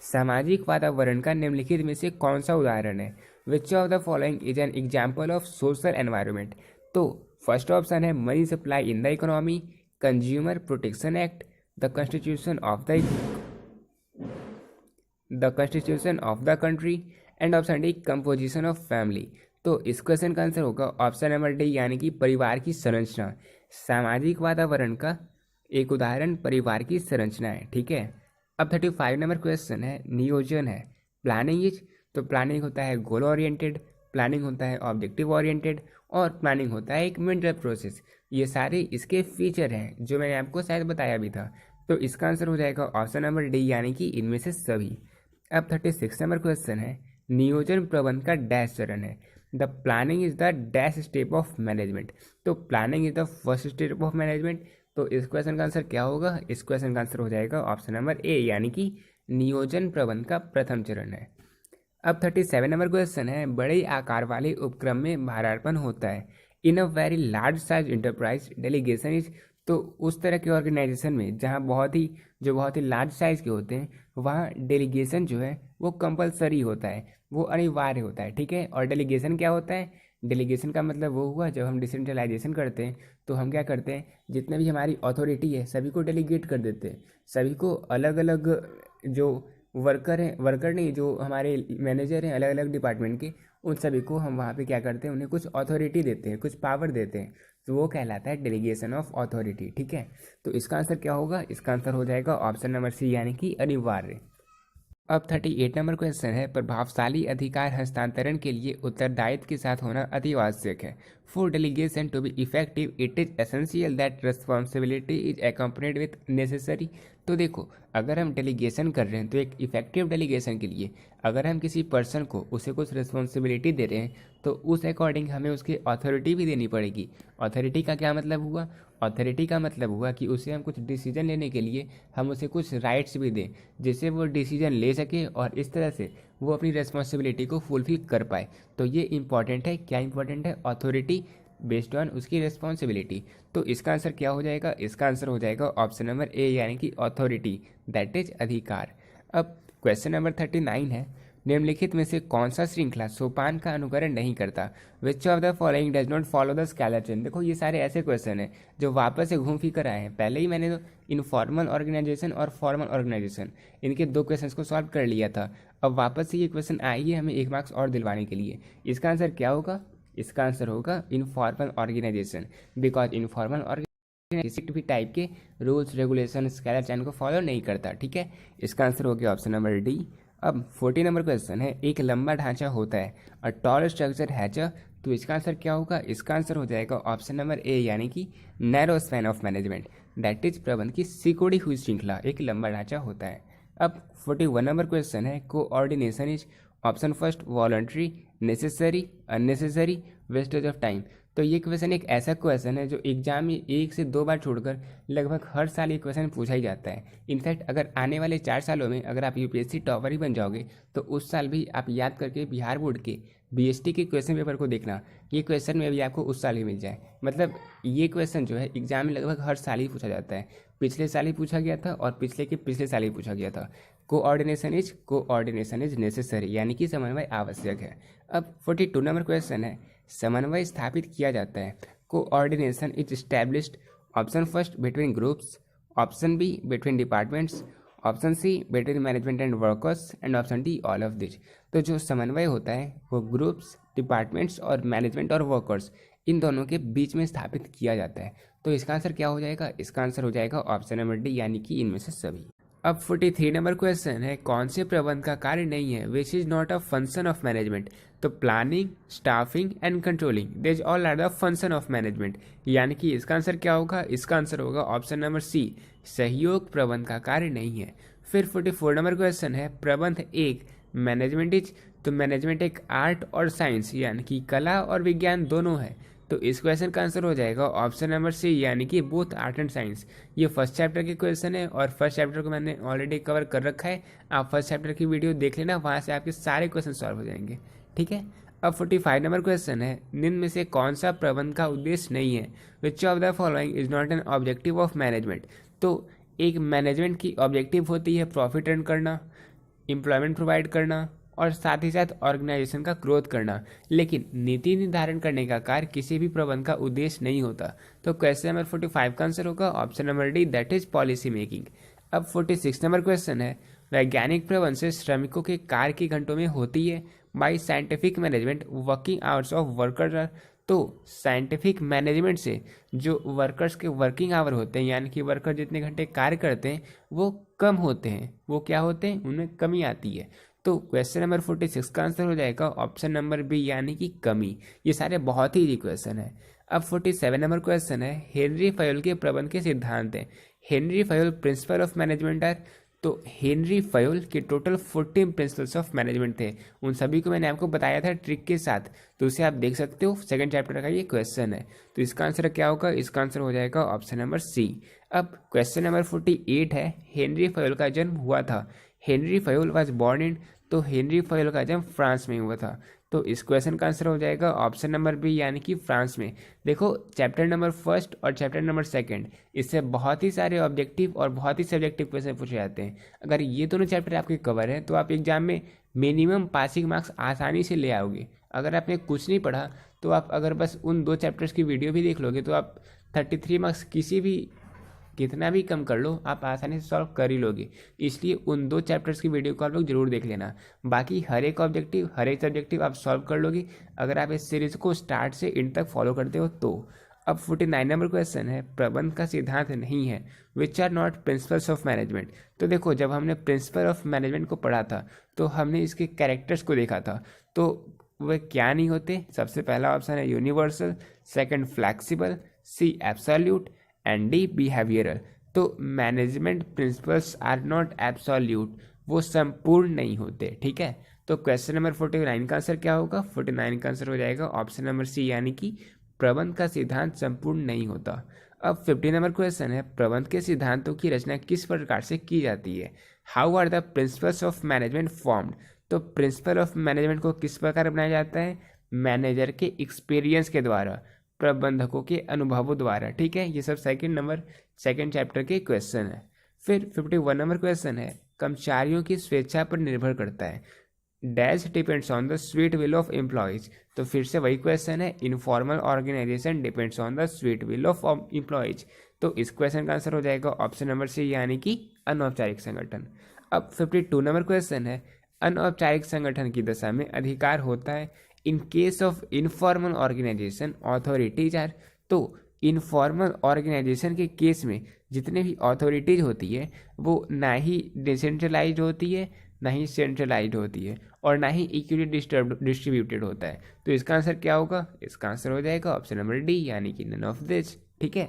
सामाजिक वातावरण का निम्नलिखित में से कौन सा उदाहरण है? Which of the following is an example of social environment? तो फर्स्ट ऑप्शन है money supply in the economy, consumer protection act, the constitution of the country, and option D composition of family. तो इस question का answer होगा option number D, यानी कि परिवार की संरचना। सामाजिक वातावरण का एक उदाहरण परिवार की संरचना है। ठीक है, अब 35 नंबर क्वेश्चन है, नियोजन है। प्लानिंग इज, तो प्लानिंग होता है गोल ओरिएंटेड, प्लानिंग होता है ऑब्जेक्टिव ओरिएंटेड, और प्लानिंग होता है एक मेंटल प्रोसेस। ये सारे इसके फीचर हैं जो मैंने आपको शायद बताया भी था। तो इसका आंसर हो जाएगा ऑप्शन नंबर डी, यानी कि इनमें से सभी। अब 36 नंबर क्वेश्चन है, नियोजन प्रबंध का डैश चरण है। The planning is the dash step of management. तो planning is the first step of management. तो इस क्वेश्चन का आंसर क्या होगा? इस क्वेश्चन का आंसर हो जाएगा ऑप्शन नंबर ए, यानी कि नियोजन प्रबंध का प्रथम चरण है। अब 37 नंबर क्वेश्चन है, बड़े आकार वाले उपक्रम में भारार्पण होता है। In a very large size enterprise delegation is, तो उस तरह के ऑर्गेनाइजेशन में जहाँ बहुत ही लार्ज साइज के होते हैं, वहाँ डेलीगेशन जो है वो कंपलसरी होता है, वो अनिवार्य होता है। ठीक है, और डेलीगेशन क्या होता है? डेलीगेशन का मतलब वो हुआ जब हम डिसेंट्रलाइजेशन करते हैं तो हम क्या करते हैं, जितने भी हमारी अथॉरिटी है सभी को डेलीगेट कर देते हैं। सभी को अलग अलग जो वर्कर नहीं, जो हमारे मैनेजर हैं अलग अलग डिपार्टमेंट के, उन सभी को हम वहाँ पे क्या करते हैं, उन्हें कुछ अथॉरिटी देते हैं, कुछ पावर देते हैं। तो वो कहलाता है डेलीगेशन ऑफ अथॉरिटी। ठीक है, तो इसका आंसर क्या होगा? इसका आंसर हो जाएगा ऑप्शन नंबर सी, यानी कि अनिवार्य। अब 38 नंबर क्वेश्चन है, प्रभावशाली अधिकार हस्तांतरण के लिए उत्तरदायित्व के साथ होना अति आवश्यक है। For delegation to be effective it is essential that responsibility is accompanied with necessary. तो देखो, अगर हम डेलीगेशन कर रहे हैं तो एक इफेक्टिव डेलीगेशन के लिए अगर हम किसी पर्सन को उसे कुछ रिस्पॉन्सिबिलिटी दे रहे हैं तो उस अकॉर्डिंग हमें उसकी अथॉरिटी भी देनी पड़ेगी। अथॉरिटी का क्या मतलब हुआ? अथॉरिटी का मतलब हुआ कि उसे हम कुछ डिसीजन लेने के लिए हम उसे कुछ राइट्स भी दें, जिससे वो डिसीजन ले सके और इस तरह से वो अपनी रिस्पॉन्सिबिलिटी को फुलफिल कर पाए। तो ये इंपॉर्टेंट है। क्या इंपॉर्टेंट है? अथॉरिटी बेस्ड ऑन उसकी रिस्पॉन्सिबिलिटी। तो इसका आंसर क्या हो जाएगा? इसका आंसर हो जाएगा ऑप्शन नंबर ए, यानी कि अथॉरिटी, दैट इज अधिकार। अब क्वेश्चन नंबर 39 है, निम्नलिखित में से कौन सा श्रृंखला सोपान का अनुकरण नहीं करता? विच of the following does not follow the scalar chain? देखो, ये सारे ऐसे क्वेश्चन हैं जो वापस से घूम फिर कर आए हैं। पहले ही मैंने तो इनफॉर्मल ऑर्गेनाइजेशन और फॉर्मल ऑर्गेनाइजेशन, इनके दो क्वेश्चन को सॉल्व कर लिया था। अब वापस से ये क्वेश्चन आई है हमें 1 मार्क्स और दिलवाने के लिए। इसका आंसर क्या होगा? इसका आंसर होगा informal organisation. Because informal organisation किसी भी टाइप के रूल्स रेगुलेशन स्केलर चैन को फॉलो नहीं करता। ठीक है, इसका आंसर हो गया ऑप्शन नंबर डी। अब 40 नंबर क्वेश्चन है, एक लंबा ढांचा होता है, a tall structure has a, तो इसका आंसर क्या होगा? इसका आंसर हो जाएगा ऑप्शन नंबर ए, यानी कि narrow span of management, that is प्रबंध की सिकुड़ी हुई श्रृंखला एक लंबा ढांचा होता है। अब 41 नंबर क्वेश्चन है, coordination is, option first voluntary, necessary, unnecessary, wastage of time. तो ये क्वेश्चन एक ऐसा क्वेश्चन है जो एग्जाम में 1 से 2 बार छोड़कर लगभग हर साल ये क्वेश्चन पूछा ही जाता है। इनफैक्ट अगर आने वाले 4 सालों में अगर आप यूपीएससी टॉपर ही बन जाओगे तो उस साल भी आप याद करके बिहार बोर्ड के बीएसटी के क्वेश्चन पेपर को देखना, ये क्वेश्चन में भी आपको उस साल ही मिल जाए। मतलब ये क्वेश्चन जो है एग्जाम में लगभग हर साल ही पूछा जाता है। पिछले साल ही पूछा गया था और पिछले के पिछले साल ही पूछा गया था। कोऑर्डिनेशन इज नेसेसरी, यानी कि समन्वय आवश्यक है। अब 42 नंबर क्वेश्चन है, समन्वय स्थापित किया जाता है। Coordination is established, option first between groups, option B between departments, option C between management and workers, and option D all of this. तो जो समन्वय होता है वो ग्रुप्स, डिपार्टमेंट्स और मैनेजमेंट और वर्कर्स इन दोनों के बीच में स्थापित किया जाता है। तो इसका आंसर क्या हो जाएगा? इसका आंसर हो जाएगा ऑप्शन नंबर डी, यानी कि इनमें से सभी। अब 43 नंबर क्वेश्चन है, कौन से प्रबंध का कार्य नहीं है which is not a function of management? तो planning, staffing and controlling, this all are the function of management, यानी कि इसका आंसर क्या होगा? इसका आंसर होगा ऑप्शन नंबर सी, सहयोग प्रबंध का कार्य नहीं है। फिर 44 नंबर क्वेश्चन है, प्रबंध एक मैनेजमेंट इज, तो मैनेजमेंट एक आर्ट और साइंस यानी कि कला और विज्ञान दोनों है। तो इस क्वेश्चन का आंसर हो जाएगा ऑप्शन नंबर सी, यानी कि बोथ आर्ट एंड साइंस। ये फर्स्ट चैप्टर के क्वेश्चन है और फर्स्ट चैप्टर को मैंने ऑलरेडी कवर कर रखा है। आप फर्स्ट चैप्टर की वीडियो देख लेना, वहाँ से आपके सारे क्वेश्चन सॉल्व हो जाएंगे। ठीक है। अब 45 नंबर क्वेश्चन है, निम्न में से कौन सा प्रबंध का उद्देश्य नहीं है? Which of the following is not an objective of management? तो एक मैनेजमेंट की ऑब्जेक्टिव होती है प्रॉफिट अर्न करना, एम्प्लॉयमेंट प्रोवाइड करना और साथ ही साथ ऑर्गेनाइजेशन का ग्रोथ करना, लेकिन नीति निर्धारण करने का कार्य किसी भी प्रबंध का उद्देश्य नहीं होता। तो क्वेश्चन नंबर 45 का आंसर होगा option number D, that is policy making. अब 46 नंबर क्वेश्चन है, वैज्ञानिक प्रबंध से श्रमिकों के कार्य के घंटों में होती है by scientific management working hours of worker. तो साइंटिफिक मैनेजमेंट से जो वर्कर्स के वर्किंग आवर होते हैं, यानी कि वर्कर जितने घंटे कार्य करते हैं वो कम होते हैं। वो क्या होते हैं? उनमें कमी आती है। तो क्वेश्चन नंबर 46 का आंसर हो जाएगा ऑप्शन नंबर बी, यानी कि कमी। ये सारे बहुत ही इजी क्वेश्चन है। अब 47 नंबर क्वेश्चन है, हेनरी फयोल के प्रबंध के सिद्धांत हैं। Henri Fayol principle of management are, तो हेनरी फयोल के टोटल 14 प्रिंसिपल्स ऑफ मैनेजमेंट थे। उन सभी को मैंने आपको बताया था ट्रिक के साथ, तो उसे आप देख सकते हो। सेकंड चैप्टर का ये क्वेश्चन है। तो इसका आंसर क्या होगा? इसका आंसर हो जाएगा ऑप्शन नंबर सी। अब क्वेश्चन नंबर 48 है, हेनरी फयोल का जन्म हुआ था। Henry Fayol was born in, तो हेनरी फयोल का जन्म फ्रांस में हुआ था। तो इस क्वेश्चन का आंसर हो जाएगा ऑप्शन नंबर बी, यानी कि फ्रांस में। देखो चैप्टर नंबर फर्स्ट और चैप्टर नंबर सेकंड, इससे बहुत ही सारे ऑब्जेक्टिव और बहुत ही सब्जेक्टिव क्वेश्चन पूछे जाते हैं। अगर ये दोनों चैप्टर आपके कवर हैं तो आप एग्जाम में मिनिमम पासिंग मार्क्स आसानी से ले आओगे। अगर आपने कुछ नहीं पढ़ा तो आप अगर बस उन 2 चैप्टर्स की वीडियो भी देख लोगे तो आप 33 मार्क्स कितना भी कम कर लो, आप आसानी से सॉल्व कर ही लोगे। इसलिए उन 2 चैप्टर्स की वीडियो को आप लोग जरूर देख लेना। बाकी हर एक ऑब्जेक्टिव, हर एक सब्जेक्टिव आप सॉल्व कर लोगे अगर आप इस सीरीज को स्टार्ट से एंड तक फॉलो करते हो तो। अब 49 नंबर क्वेश्चन है, प्रबंध का सिद्धांत नहीं है which are not principles of management. तो देखो जब हमने प्रिंसिपल ऑफ मैनेजमेंट को पढ़ा था तो हमने इसके कैरेक्टर्स को देखा था। तो वे क्या नहीं होते? सबसे पहला ऑप्शन है universal, second flexible, C absolute and D behavioural. तो management principles are not absolute, वो संपूर्ण नहीं होते। ठीक है। तो क्वेश्चन नंबर 49 का आंसर क्या होगा? 49 का आंसर हो जाएगा ऑप्शन नंबर सी, यानी कि प्रबंध का सिद्धांत संपूर्ण नहीं होता। अब 50 नंबर क्वेश्चन है, प्रबंध के सिद्धांतों की रचना किस प्रकार से की जाती है? How are the principles of management formed? तो प्रिंसिपल ऑफ मैनेजमेंट को किस प्रकार बनाया जाता है? मैनेजर के एक्सपीरियंस के द्वारा, प्रबंधकों के अनुभवों द्वारा। ठीक है। ये सब सेकंड चैप्टर के क्वेश्चन है। फिर 51 नंबर क्वेश्चन है, कर्मचारियों की स्वेच्छा पर निर्भर करता है। Dash depends on the sweet will of employees. तो फिर से वही क्वेश्चन है, informal organisation depends on the sweet will of employees. तो इस क्वेश्चन का आंसर हो जाएगा ऑप्शन नंबर सी, यानी कि अनौपचारिक संगठन। अब 52 नंबर क्वेश्चन है, अनौपचारिक संगठन की दशा में अधिकार होता है in case of informal organisation authorities are. तो इनफॉर्मल ऑर्गेनाइजेशन के केस में जितने भी अथॉरिटीज होती है वो ना ही डिसेंट्रलाइज्ड होती है, ना ही सेंट्रलाइज्ड होती है और ना ही इक्वली डिस्ट्रीब्यूटेड होता है। तो इसका आंसर क्या होगा? इसका आंसर हो जाएगा ऑप्शन नंबर डी, यानी कि नन ऑफ दिस। ठीक है।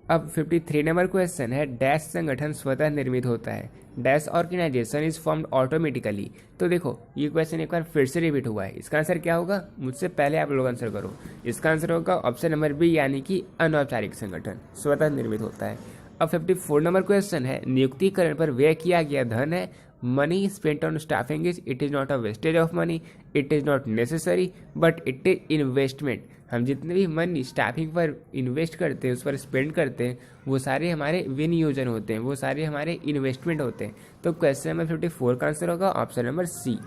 अब 53 नंबर क्वेश्चन है, डैश संगठन स्वतः निर्मित होता है। Dash organisation is formed automatically. तो देखो ये क्वेश्चन एक बार फिर से रिपीट हुआ है। इसका आंसर क्या होगा? मुझसे पहले आप लोग आंसर करो। इसका आंसर होगा ऑप्शन नंबर बी, यानी कि अनौपचारिक संगठन स्वतः निर्मित होता है। अब 54 नंबर क्वेश्चन है, नियुक्तिकरण पर व्यय किया गया धन है money spent on staffing it is not a wastage of money, it is not necessary but it is investment. हम जितने भी मनी स्टाफिंग पर इन्वेस्ट करते हैं, उस पर स्पेंड करते हैं, वो सारे हमारे विनियोजन होते हैं, वो सारे हमारे इन्वेस्टमेंट होते हैं। तो क्वेश्चन नंबर 54 का आंसर होगा ऑप्शन नंबर सी।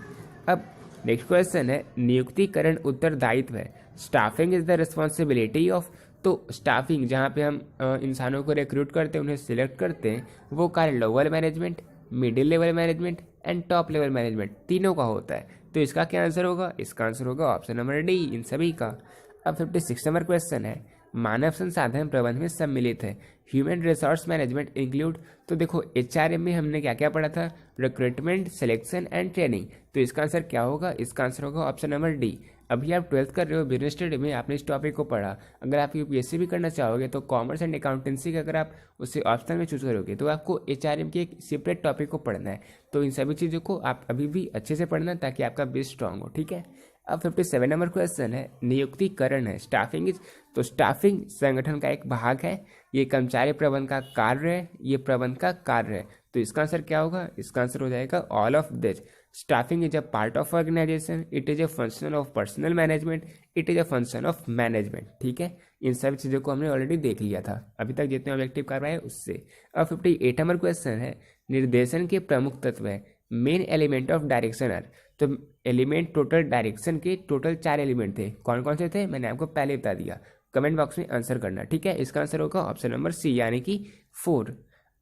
अब नेक्स्ट क्वेश्चन है, नियुक्तिकरण उत्तरदायित्व है। Staffing is the responsibility of. तो स्टाफिंग जहाँ पे हम इंसानों को रिक्रूट करते हैं, उन्हें सिलेक्ट करते हैं, वो कार्य lower management, middle level management and top level management तीनों का होता है। तो इसका क्या आंसर होगा? इसका आंसर होगा ऑप्शन नंबर डी, इन सभी का। अब 56 नंबर क्वेश्चन है, मानव संसाधन प्रबंधन में सम्मिलित है ह्यूमन रिसोर्स मैनेजमेंट इंक्लूड। तो देखो HRM में हमने क्या क्या पढ़ा था, रिक्रूटमेंट, सिलेक्शन एंड ट्रेनिंग। तो इसका आंसर क्या होगा, इसका आंसर होगा ऑप्शन नंबर डी। अभी आप 12th कर रहे हो, बिजनेस स्टडी में आपने इस टॉपिक को पढ़ा। अगर आप यूपीएससी भी करना चाहोगे तो कॉमर्स एंड अकाउंटेंसी का अगर आप उसे ऑप्शन में चूज करोगे तो आपको HRM के एक सेपरेट टॉपिक को पढ़ना है। तो इन सभी चीज़ों को आप अभी भी अच्छे से पढ़ना ताकि आपका बेस स्ट्रांग हो, ठीक है। अब 57 नंबर क्वेश्चन है, नियुक्तिकरण है स्टाफिंग इज। तो स्टाफिंग संगठन का एक भाग है, ये कर्मचारी प्रबंध का कार्य है, ये प्रबंध का कार्य है। तो इसका आंसर क्या होगा, इसका आंसर हो जाएगा all of this. Staffing is a part of organisation, it is a function of personal management, it is a function of management, ठीक है। इन सभी चीज़ों को हमने ऑलरेडी देख लिया था अभी तक जितने ऑब्जेक्टिव करवाए उससे। अब 58 नंबर क्वेश्चन है, निर्देशन के प्रमुख तत्व है main element of direction are. तो एलिमेंट टोटल डायरेक्शन के टोटल 4 एलिमेंट थे, कौन कौन से थे मैंने आपको पहले बता दिया। कमेंट बॉक्स में आंसर करना, ठीक है। इसका आंसर होगा ऑप्शन नंबर सी यानी कि 4।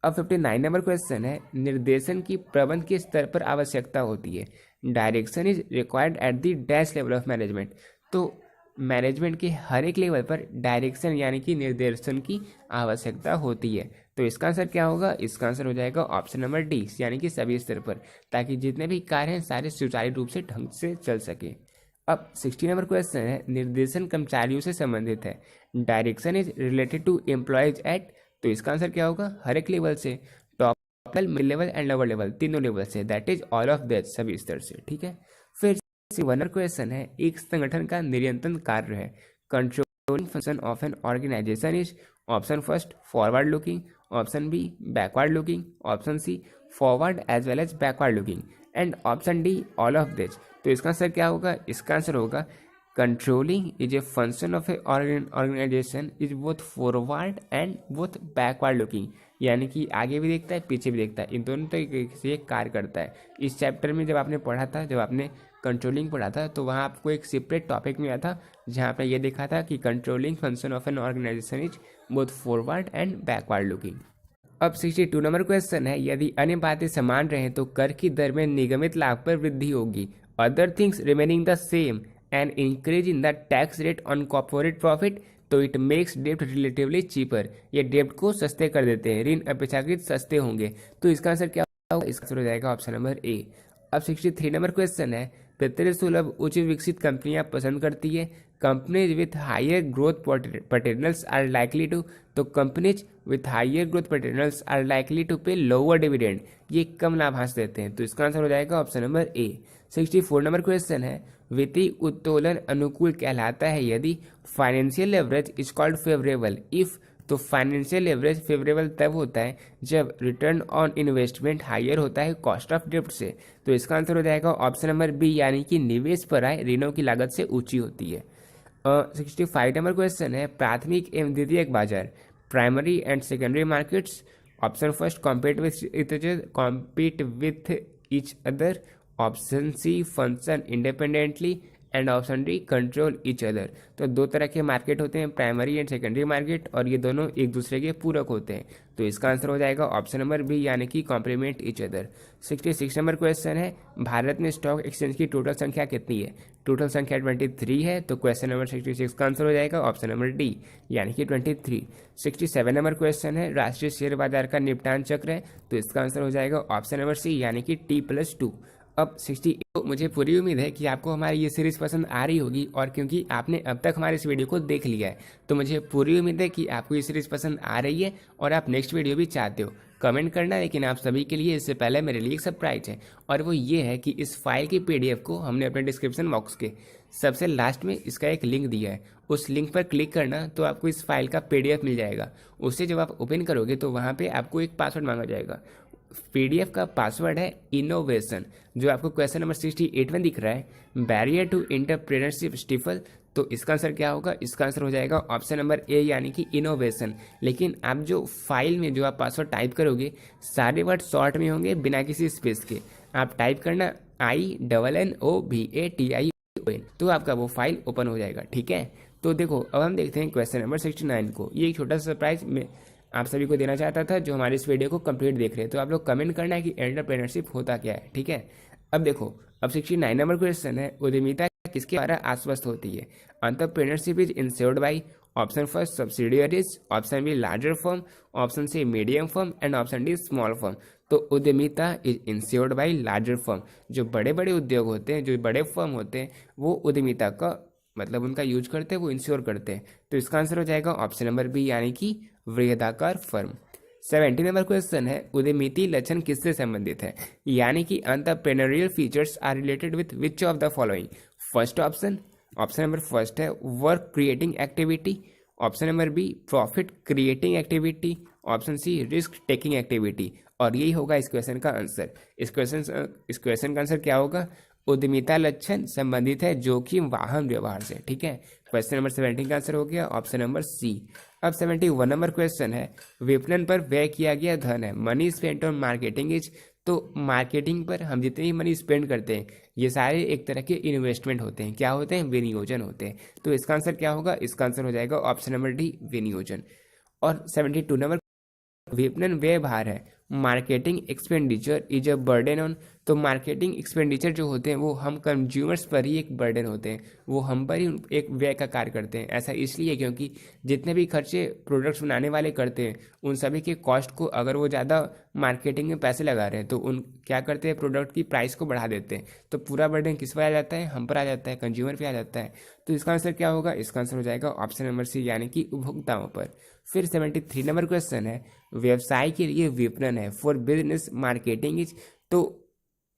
अब 59 नंबर क्वेश्चन है, निर्देशन की प्रबंध के स्तर पर आवश्यकता होती है, direction is required at the dash level of management. तो मैनेजमेंट के हर एक लेवल पर डायरेक्शन यानी कि निर्देशन की आवश्यकता होती है। तो इसका आंसर क्या होगा, इसका आंसर हो जाएगा ऑप्शन नंबर डी यानी कि सभी स्तर पर, ताकि जितने भी कार्य हैं सारे सुचारू रूप से ढंग से चल सके। अब 60 नंबर क्वेश्चन है, निर्देशन कर्मचारियों से संबंधित है, direction is related to employees at. तो इसका आंसर क्या होगा, हर एक लेवल से, top level, mid level and lower level, तीनों लेवल से, that is all of that, सभी स्तर से, ठीक है। फिर वनर क्वेश्चन है, एक संगठन का नियंत्रण कार्य है, controlling function of an organisation is. Option first forward looking, option B backward looking, option C forward as well as backward looking and option D all of this. तो इसका आंसर क्या होगा, इसका आंसर होगा controlling is a function of a organisation is both forward and both backward looking, यानी कि आगे भी देखता है पीछे भी देखता है, इन दोनों तरीके से कार्य करता है। इस चैप्टर में जब आपने पढ़ा था, जब आपने कंट्रोलिंग पढ़ा था, तो वहाँ आपको एक सेपरेट टॉपिक मिला था जहाँ पे ये देखा था कि controlling function of an organisation is both forward and backward looking. अब 62 नंबर क्वेश्चन है, यदि अन्य बातें समान रहें तो कर की दर में निगमित लाभ पर वृद्धि होगी, other things remaining the same and increase in the tax rate on corporate profit, तो इट मेक्स डेब्ट रिलेटिवली चीपर। ये डेब्ट को सस्ते कर देते हैं, ऋण अपेक्षाकृत सस्ते होंगे। तो इसका आंसर क्या होगा, इसका आंसर हो जाएगा ऑप्शन नंबर ए। अब 63 नंबर क्वेश्चन है, वित्तीय सुलभ उच्च विकसित कंपनियां पसंद करती है, companies with higher growth potentials are likely to. तो companies with higher growth potentials are likely to pay lower dividend, ये कम लाभांश देते हैं। तो इसका आंसर हो जाएगा option number A. 64 number question है, वित्तीय उत्तोलन अनुकूल कहलाता है यदि financial leverage is called favourable if. तो फाइनेंशियल लेवरेज फेवरेबल तब होता है जब रिटर्न ऑन इन्वेस्टमेंट हायर होता है कॉस्ट ऑफ डेब्ट से। तो इसका आंसर हो जाएगा ऑप्शन नंबर बी यानी कि निवेश पर आय ऋणों की लागत से ऊंची होती है। 65 नंबर क्वेश्चन है, प्राथमिक एवं द्वितीयक बाजार, primary and secondary markets. Option first compete with each other, option C function independently and option D control each other. तो दो तरह के मार्केट होते हैं, प्राइमरी एंड सेकेंडरी मार्केट, और ये दोनों एक दूसरे के पूरक होते हैं। तो इसका आंसर हो जाएगा ऑप्शन नंबर बी यानी कि complement each other. 66 number question है, भारत में स्टॉक एक्सचेंज की टोटल संख्या कितनी है। टोटल संख्या 23 है। तो क्वेश्चन नंबर 66 का आंसर हो जाएगा ऑप्शन नंबर डी यानी कि 23। 67 नंबर क्वेश्चन है, राष्ट्रीय शेयर बाजार का निपटान चक्र है। तो इसका आंसर हो जाएगा ऑप्शन नंबर सी यानी कि T+2। अब 68, मुझे पूरी उम्मीद है कि आपको हमारी ये सीरीज़ पसंद आ रही होगी, और क्योंकि आपने अब तक हमारे इस वीडियो को देख लिया है तो मुझे पूरी उम्मीद है कि आपको ये सीरीज़ पसंद आ रही है और आप नेक्स्ट वीडियो भी चाहते हो। कमेंट करना, लेकिन आप सभी के लिए इससे पहले मेरे लिए एक सरप्राइज है, और वो ये है कि इस फाइल की PDF को हमने अपने डिस्क्रिप्शन बॉक्स के सबसे लास्ट में इसका एक लिंक दिया है, उस लिंक पर क्लिक करना तो आपको इस फाइल का PDF मिल जाएगा। उससे जब आप ओपन करोगे तो वहाँ पर आपको एक पासवर्ड मांगा जाएगा। PDF का पासवर्ड है इनोवेशन, जो आपको क्वेश्चन नंबर 68 में दिख रहा है, बैरियर टू एंटरप्रेन्योरशिप स्टिफल। तो इसका आंसर क्या होगा, इसका आंसर हो जाएगा ऑप्शन नंबर ए यानी कि इनोवेशन। लेकिन आप जो फाइल में जो आप पासवर्ड टाइप करोगे सारे वर्ड शॉर्ट में होंगे बिना किसी स्पेस के। आप टाइप करना INNOVATION, तो आपका वो फाइल ओपन हो जाएगा, ठीक है। तो देखो अब हम देखते हैं क्वेश्चन नंबर 69 को। ये एक छोटा सा सरप्राइज में आप सभी को देना चाहता था जो हमारे इस वीडियो को कंप्लीट देख रहे हैं। तो आप लोग कमेंट करना है कि एंटरप्रेन्योरशिप होता क्या है, ठीक है। अब देखो, अब 69 नंबर क्वेश्चन है, उद्यमिता किसके द्वारा आश्वस्त होती है? Entrepreneurship is insured by option first subsidiaries, option B larger firm, option C medium firm and option D small firm. तो उद्यमिता is insured by larger firm. जो बड़े बड़े उद्योग होते हैं, जो बड़े फर्म होते हैं, वो उद्यमिता का मतलब उनका यूज करते हैं, वो इंश्योर करते हैं। तो इसका आंसर हो जाएगा ऑप्शन नंबर बी यानी कि वृहदाकार फर्म। 70 नंबर क्वेश्चन है उद्यमिता लक्षण किससे संबंधित है? यानी कि entrepreneurial features are related with which of the following? First option number first है work creating activity, option number B profit creating activity, option C risk taking activity. और यही होगा इस क्वेश्चन का आंसर। इस क्वेश्चन का आंसर क्या होगा? उद्यमिता लक्षण संबंधित है जोखिम वाहन व्यवहार से। ठीक है, क्वेश्चन नंबर 17 का आंसर हो गया ऑप्शन नंबर सी। अब 71 नंबर क्वेश्चन है विपणन पर व्यय किया गया धन है money spent on marketing is. तो मार्केटिंग पर हम जितने भी मनी स्पेंड करते हैं ये सारे एक तरह के इन्वेस्टमेंट होते हैं। क्या होते हैं? विनियोजन होते हैं। तो इसका आंसर क्या होगा? इसका आंसर हो जाएगा ऑप्शन नंबर डी विनियोजन। और 72 नंबर विपणन व्यय भार है marketing expenditure is a burden on. तो मार्केटिंग एक्सपेंडिचर जो होते हैं वो हम कंज्यूमर्स पर ही एक बर्डन होते हैं, वो हम पर ही एक व्यय का कार्य करते हैं। ऐसा इसलिए क्योंकि जितने भी खर्चे प्रोडक्ट्स बनाने वाले करते हैं उन सभी के कॉस्ट को अगर वो ज़्यादा मार्केटिंग में पैसे लगा रहे हैं तो उन क्या करते हैं प्रोडक्ट की प्राइस को बढ़ा देते हैं। तो पूरा बर्डन किस पर आ जाता है? हम पर आ जाता है, कंज्यूमर पे आ जाता है। तो इसका आंसर क्या होगा? इसका आंसर हो जाएगा ऑप्शन नंबर सी यानी कि उपभोक्ताओं पर। फिर 73 नंबर क्वेश्चन है व्यवसाय के लिए विपणन है फॉर बिजनेस मार्केटिंग इज। तो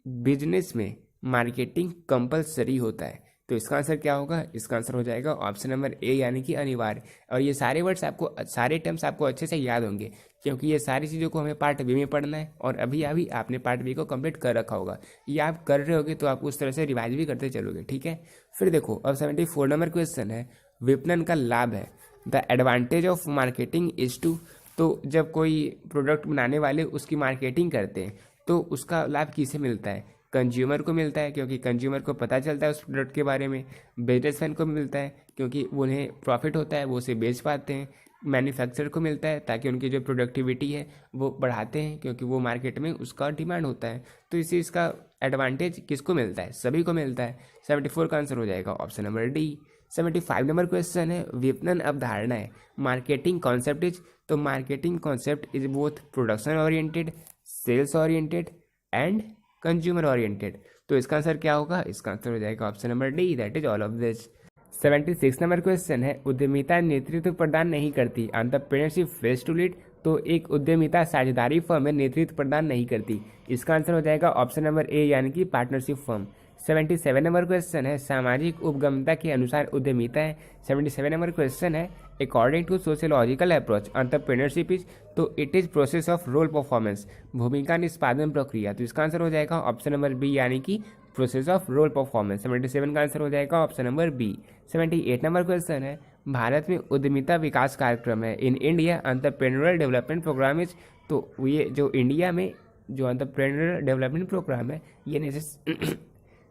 बिजनेस में मार्केटिंग कंपलसरी होता है। तो इसका आंसर क्या होगा? इसका आंसर हो जाएगा ऑप्शन नंबर ए यानी कि अनिवार्य। और ये सारे वर्ड्स आपको, सारे टर्म्स आपको अच्छे से याद होंगे क्योंकि ये सारी चीज़ों को हमें पार्ट बी में पढ़ना है और अभी अभी आपने पार्ट बी को कंप्लीट कर रखा होगा। ये आप कर रहे होगे तो आप उस तरह से रिवाइज भी करते चलोगे। ठीक है, फिर देखो अब 74 नंबर क्वेश्चन है विपणन का लाभ है the advantage of marketing is to. तो जब कोई प्रोडक्ट बनाने वाले उसकी मार्केटिंग करते हैं तो उसका लाभ किसे मिलता है? कंज्यूमर को मिलता है क्योंकि कंज्यूमर को पता चलता है उस प्रोडक्ट के बारे में। बिजनेसमैन को मिलता है क्योंकि उन्हें प्रॉफिट होता है, वो उसे बेच पाते हैं। मैन्युफैक्चरर को मिलता है ताकि उनकी जो प्रोडक्टिविटी है वो बढ़ाते हैं क्योंकि वो मार्केट में उसका डिमांड होता है। तो इसी इसका एडवांटेज किसको मिलता है? सभी को मिलता है। 74 का आंसर हो जाएगा option number D. 75 number question है विपणन अवधारणा है मार्केटिंग कॉन्सेप्ट इज। तो marketing concept is both production oriented, sales oriented and consumer oriented. तो इसका आंसर क्या होगा? इसका आंसर हो जाएगा option number D that is all of this. 76 number question है उद्यमिता नेतृत्व प्रदान नहीं करती एंटरप्रेन्योरशिप फेल्स टू लीड। तो एक उद्यमिता साझेदारी फर्म में नेतृत्व प्रदान नहीं करती। इसका आंसर हो जाएगा ऑप्शन नंबर ए यानी कि पार्टनरशिप फर्म। 77 नंबर क्वेश्चन है सामाजिक उपगम्यता के अनुसार उद्यमिता है। 77 नंबर क्वेश्चन है according to sociological approach entrepreneurship is. तो it is process of role performance, भूमिका निष्पादन प्रक्रिया। तो इसका आंसर हो जाएगा ऑप्शन नंबर बी यानी कि प्रोसेस ऑफ रोल परफॉर्मेंस। 77 का आंसर हो जाएगा option number B. 78 number question है भारत में उद्यमिता विकास कार्यक्रम है in India entrepreneurial development programme is. तो ये जो इंडिया में जो एंटरप्रेन्योरियल डेवलपमेंट प्रोग्राम है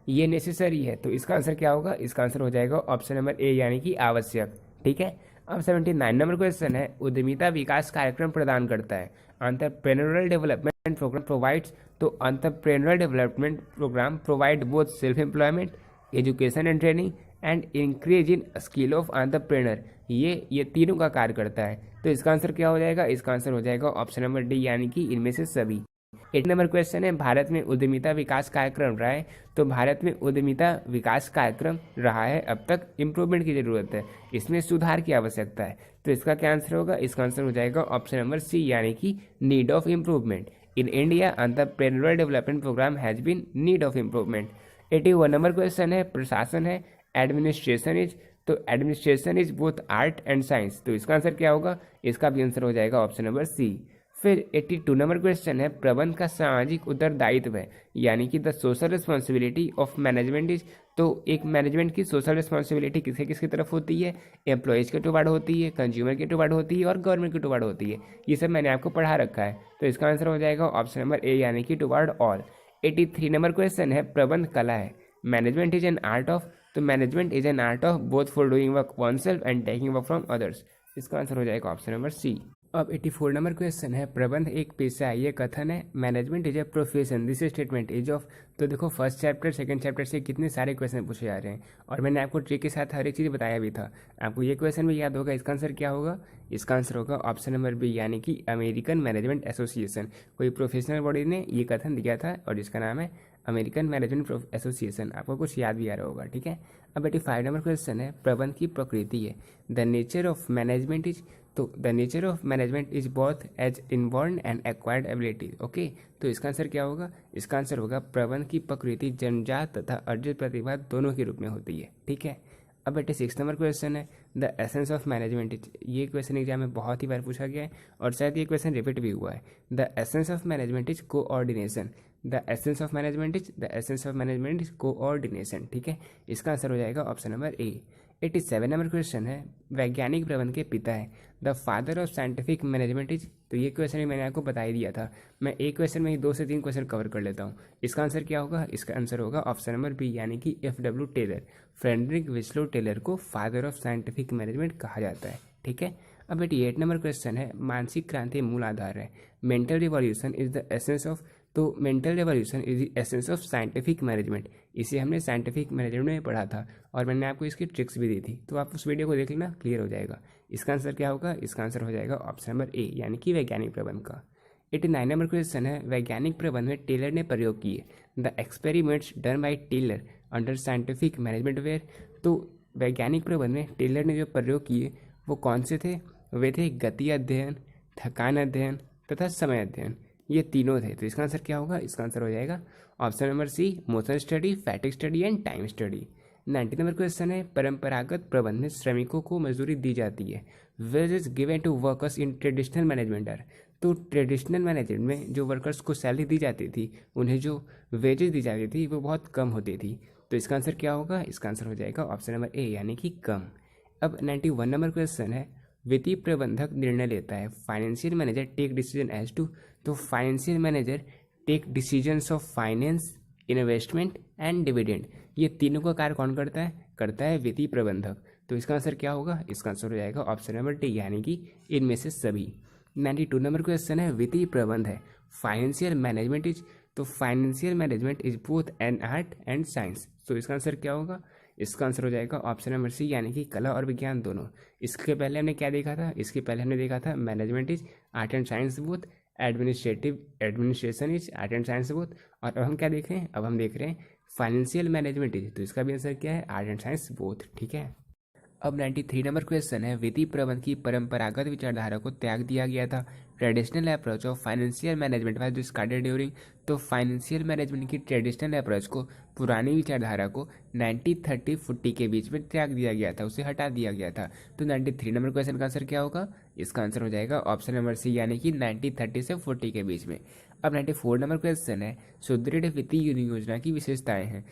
ये नेसेसरी है। तो इसका आंसर क्या होगा? इसका आंसर हो जाएगा ऑप्शन नंबर ए यानी कि आवश्यक। ठीक है, अब 79 नंबर क्वेश्चन है उद्यमिता विकास कार्यक्रम प्रदान करता है एंटरप्रेन्योरियल डेवलपमेंट प्रोग्राम प्रोवाइड्स। तो entrepreneurial development programme provide both self employment, education and training and increase in skill of entrepreneur. ये तीनों का कार्य करता है। तो इसका आंसर क्या हो जाएगा? इसका आंसर हो जाएगा ऑप्शन नंबर डी यानी कि इनमें से सभी। 8 नंबर क्वेश्चन है भारत में उद्यमिता विकास कार्यक्रम रहा है। तो भारत में उद्यमिता विकास कार्यक्रम रहा है, अब तक इम्प्रूवमेंट की जरूरत है, इसमें सुधार की आवश्यकता है। तो इसका क्या आंसर होगा? इसका आंसर हो जाएगा ऑप्शन नंबर सी यानी कि need of improvement. In India entrepreneurial development programme has been need of improvement. 81 number question है प्रशासन है एडमिनिस्ट्रेशन इज। तो administration is both art and science. तो इसका आंसर क्या होगा? इसका भी आंसर हो जाएगा ऑप्शन नंबर सी। फिर 82 नंबर क्वेश्चन है प्रबंध का सामाजिक उत्तरदायित्व है यानी कि the social responsibility of management is. तो एक मैनेजमेंट की सोशल रिस्पॉन्सिबिलिटी किसके किसकी तरफ होती है? एम्प्लॉयज़ के टुवार्ड होती है, कंज्यूमर के टुवार्ड होती है और गवर्नमेंट के टुवार्ड होती है। ये सब मैंने आपको पढ़ा रखा है। तो इसका आंसर हो जाएगा ऑप्शन नंबर ए यानी कि टुवार्ड ऑल। 83 नंबर क्वेश्चन है प्रबंध कला है management is an art of. तो management is an art of both for doing work oneself and taking work from others. इसका आंसर हो जाएगा ऑप्शन नंबर सी। अब 84 नंबर क्वेश्चन है, प्रबंध एक पेशा है, ये कथन है। Management is a profession, this statement is of. तो देखो फर्स्ट चैप्टर सेकंड चैप्टर से कितने सारे क्वेश्चन पूछे जा रहे हैं और मैंने आपको ट्रिक के साथ हर एक चीज़ बताया भी था। आपको ये क्वेश्चन भी याद होगा, इसका आंसर क्या होगा? इसका आंसर होगा ऑप्शन नंबर बी, यानी कि अमेरिकन मैनेजमेंट एसोसिएशन। कोई प्रोफेशनल बॉडी ने ये कथन दिया था और जिसका नाम है अमेरिकन मैनेजमेंट एसोसिएशन। आपको कुछ याद भी आ रहा होगा, ठीक है। अब 85 नंबर क्वेश्चन है, प्रबंध की प्रकृति है। The nature of management is. तो the nature of management is both as inborn and acquired ability. Okay, तो इसका आंसर क्या होगा? इसका आंसर होगा प्रबंध की प्रकृति जन्मजात तथा अर्जित प्रतिभा दोनों के रूप में होती है, ठीक है। अब 86 नंबर क्वेश्चन है, the essence of management is. ये क्वेश्चन एग्जाम में बहुत ही बार पूछा गया है और शायद ये क्वेश्चन रिपीट भी हुआ है। The essence of management is coordination. The essence of management is, the essence of management is coordination, ठीक है। इसका आंसर हो जाएगा option number A. 87 number question है, वैज्ञानिक प्रबंध के पिता है। The father of scientific management is. तो ये क्वेश्चन भी मैंने आपको बता ही दिया था। मैं एक क्वेश्चन में ही 2 से 3 क्वेश्चन कवर कर लेता हूँ। इसका आंसर क्या होगा? इसका आंसर होगा ऑप्शन नंबर बी, यानी कि FW टेलर। फ्रेडरिक विस्लो टेलर को फादर ऑफ साइंटिफिक मैनेजमेंट कहा जाता है, ठीक है। अब 88 नंबर क्वेश्चन है, मानसिक क्रांति मूल आधार है। Mental revolution is the essence of. तो mental revolution is the essence of scientific management. इसे हमने साइंटिफिक मैनेजमेंट में पढ़ा था और मैंने आपको इसकी ट्रिक्स भी दी थी, तो आप उस वीडियो को देख लेना, क्लियर हो जाएगा। इसका आंसर क्या होगा? इसका आंसर हो जाएगा ऑप्शन नंबर ए, यानी कि वैज्ञानिक प्रबंध का। 89 नंबर क्वेश्चन है, वैज्ञानिक प्रबंध में टेलर ने प्रयोग किए। The experiments done by Taylor under scientific management were. तो वैज्ञानिक प्रबंध में टेलर ने जो प्रयोग किए वो कौन से थे? वे थे गति अध्ययन, थकान अध्ययन तथा समय अध्ययन। ये तीनों थे। तो इसका आंसर क्या होगा? इसका आंसर हो जाएगा option number C, motion study, fatigue study and time study. 90 number question है, परंपरागत प्रबंध में श्रमिकों को मजदूरी दी जाती है। Wages given to workers in traditional management are. तो ट्रेडिशनल मैनेजमेंट में जो वर्कर्स को सैलरी दी जाती थी, उन्हें जो वेजेस दी जाती थी वो बहुत कम होती थी। तो इसका आंसर क्या होगा? इसका आंसर हो जाएगा ऑप्शन नंबर ए, यानी कि कम। अब 91 नंबर क्वेश्चन है, वित्तीय प्रबंधक निर्णय लेता है। Financial manager take decision as to. तो financial manager take decisions of finance, investment and dividend. ये तीनों का कार्य कौन करता है? करता है वित्तीय प्रबंधक। तो इसका आंसर क्या होगा? इसका आंसर हो जाएगा ऑप्शन नंबर डी, यानी कि इनमें से सभी। 92 नंबर क्वेश्चन है, वित्तीय प्रबंध है। Financial management is. तो financial management is both an art and science. तो इसका आंसर क्या होगा? इसका आंसर हो जाएगा ऑप्शन नंबर सी, यानी कि कला और विज्ञान दोनों। इसके पहले हमने क्या देखा था? इसके पहले हमने देखा था management is art and science both, administration is art and science both. और अब हम क्या देख रहे हैं? अब हम देख रहे हैं फाइनेंशियल मैनेजमेंट इज। तो इसका भी आंसर क्या है? आर्ट एंड साइंस बोथ, ठीक है। अब 93 नंबर क्वेश्चन है, वित्तीय प्रबंध की परंपरागत विचारधारा को त्याग दिया गया था। Traditional approach of financial management was discarded during. तो फाइनेंशियल मैनेजमेंट की ट्रेडिशनल अप्रोच को, पुरानी विचारधारा को 1930-40 के बीच में त्याग दिया गया था, उसे हटा दिया गया था। तो 93 नंबर क्वेश्चन का आंसर क्या होगा? इसका आंसर हो जाएगा ऑप्शन नंबर सी, यानी कि 1930 से 40 के बीच में। अब 94 नंबर क्वेश्चन है, सुदृढ़ वित्तीय योजना की विशेषताएं हैं।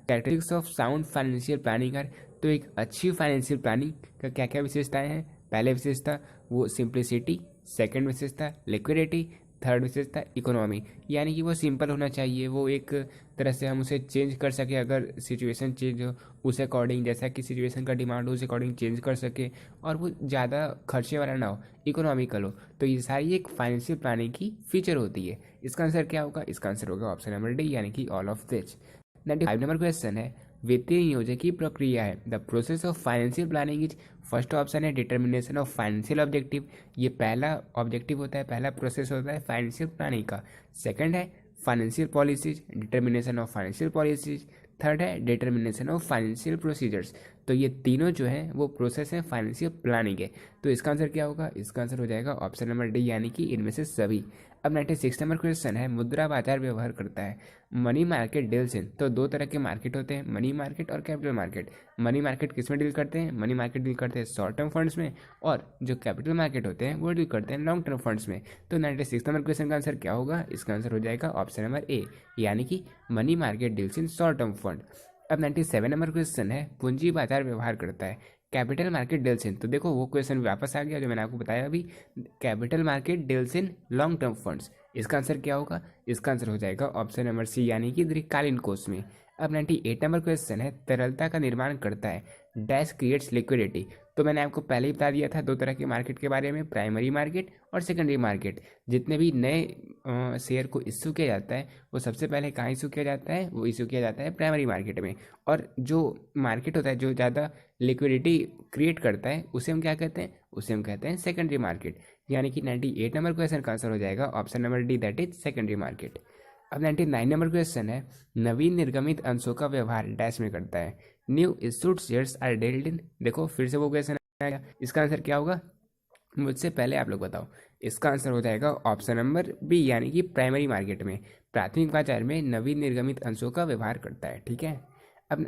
Characteristics of sound financial planning are. तो एक अच्छी फाइनेंशियल प्लानिंग का क्या क्या विशेषताएं हैं? पहले विशेषता वो सिंप्लिसिटी, सेकंड विशेषता लिक्विडिटी, थर्ड विशेषता इकोनॉमी। यानी कि वो सिंपल होना चाहिए, वो एक तरह से हम उसे चेंज कर सके, अगर सिचुएशन चेंज हो उस अकॉर्डिंग, जैसा कि सिचुएशन का डिमांड हो उस अकॉर्डिंग चेंज कर सके, और वो ज़्यादा खर्चे वाला ना हो, इकोनॉमिकल हो। तो ये सारी एक फाइनेंशियल प्लानिंग की फीचर होती है। इसका आंसर क्या होगा? इसका आंसर होगा ऑप्शन नंबर डी, यानी कि all of this. 95 number question है, वित्तीय नियोजन की प्रक्रिया है। The process of financial planning is. First option है डिटर्मिनेशन ऑफ फाइनेंशियल ऑब्जेक्टिव। ये पहला ऑब्जेक्टिव होता है, पहला प्रोसेस होता है फाइनेंशियल प्लानिंग का। सेकंड है financial policies, determination of financial policies. Third है डिटर्मिनेशन ऑफ फाइनेंशियल प्रोसीजर्स। तो ये तीनों जो है वो प्रोसेस है फाइनेंशियल प्लानिंग के। तो इसका आंसर क्या होगा? इसका आंसर हो जाएगा ऑप्शन नंबर डी, यानी कि इनमें से सभी। अब 96 नंबर क्वेश्चन है, मुद्रा बाजार व्यवहार करता है। Money market deals in. तो दो तरह के मार्केट होते हैं, मनी मार्केट और कैपिटल मार्केट। मनी मार्केट किस में डील करते हैं? मनी मार्केट डील करते हैं शॉर्ट टर्म फंड्स में, और जो कैपिटल मार्केट होते हैं वो डील करते हैं लॉन्ग टर्म फंड्स में। तो 96 नंबर क्वेश्चन का आंसर क्या होगा? इसका आंसर हो जाएगा ऑप्शन नंबर ए, यानी कि money market deals in short term fund. अब 97 नंबर क्वेश्चन है, पूंजी बाजार व्यवहार करता है। Capital market deals in. तो देखो वो क्वेश्चन वापस आ गया जो मैंने आपको बताया अभी, capital market deals in long term funds. इसका आंसर क्या होगा? इसका आंसर हो जाएगा ऑप्शन नंबर सी, यानी कि दीर्घकालीन कोष में। अब 98 नंबर क्वेश्चन है, तरलता का निर्माण करता है। Dash creates liquidity. तो मैंने आपको पहले ही बता दिया था दो तरह के मार्केट के बारे में, प्राइमरी मार्केट और सेकेंडरी मार्केट। जितने भी नए शेयर को इशू किया जाता है वो सबसे पहले कहाँ इशू किया जाता है, वो इशू किया जाता है प्राइमरी मार्केट में। और जो मार्केट होता है जो ज़्यादा लिक्विडिटी क्रिएट करता है उसे हम क्या कहते हैं, उसे हम कहते हैं सेकेंडरी मार्केट। यानी कि 98 नंबर क्वेश्चन का आंसर हो जाएगा option number D, that is secondary market. अब 99 नंबर क्वेश्चन है, नवीन निर्गमित अंशों का व्यवहार डैश में करता है। न्यू इशूड शेयर्स आर डेल्ड इन। देखो फिर से वो क्वेश्चन आएगा, इसका आंसर क्या होगा मुझसे पहले आप लोग बताओ। इसका आंसर हो जाएगा ऑप्शन नंबर बी, यानी कि प्राइमरी मार्केट में प्राथमिक बाजार में नवीन निर्गमित अंशों का व्यवहार करता है। ठीक है। अब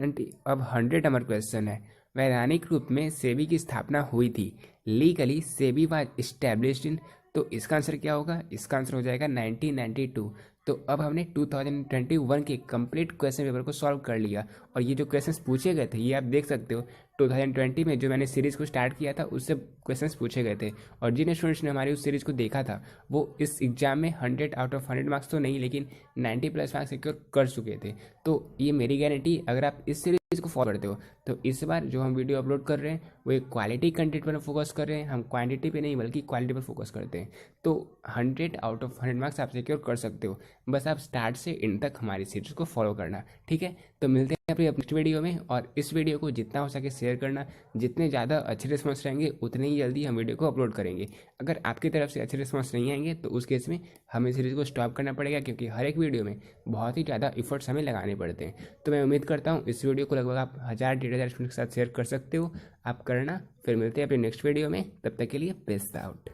100 नंबर क्वेश्चन है, वैधानिक रूप में सेबी की स्थापना हुई थी। Legally SEBI was established in. तो इसका आंसर क्या होगा, इसका आंसर हो जाएगा 1992। तो अब हमने 2021 के कंप्लीट क्वेश्चन पेपर को सॉल्व कर लिया। और ये जो क्वेश्चंस पूछे गए थे ये आप देख सकते हो, 2020 में जो मैंने सीरीज़ को स्टार्ट किया था उससे क्वेश्चंस पूछे गए थे। और जिन स्टूडेंट्स ने हमारी उस सीरीज़ को देखा था वो इस एग्जाम में 100 आउट ऑफ 100 मार्क्स तो नहीं, लेकिन 90+ मार्क्स सिक्योर कर चुके थे। तो ये मेरी गारंटी, अगर आप इस सीरीज़ को फॉलो करते हो तो इस बार जो हम वीडियो अपलोड कर रहे हैं वो एक क्वालिटी कंटेंट पर फोकस कर रहे हैं, हम क्वांटिटी पे नहीं बल्कि क्वालिटी पर फोकस करते हैं। तो 100 आउट ऑफ 100 मार्क्स आप सिक्योर कर सकते हो, बस आप स्टार्ट से एंड तक हमारी सीरीज को फॉलो करना। ठीक है, तो मिलते हैं अपने नेक्स्ट वीडियो में। और इस वीडियो को जितना हो सके शेयर करना, जितने ज़्यादा अच्छे रिस्पॉन्स रहेंगे उतने ही जल्दी हम वीडियो को अपलोड करेंगे। अगर आपकी तरफ से अच्छे रिस्पॉन्स नहीं आएंगे तो उस केस में हमें सीरीज़ को स्टॉप करना पड़ेगा, क्योंकि हर एक वीडियो में बहुत ही ज़्यादा एफर्ट्स हमें लगाने पड़ते हैं। तो मैं उम्मीद करता हूँ इस वीडियो को लगभग आप 1000-1500 स्टूडेंट के साथ शेयर कर सकते हो, आप करना। फिर मिलते हैं अपने नेक्स्ट वीडियो में, तब तक के लिए पीस आउट।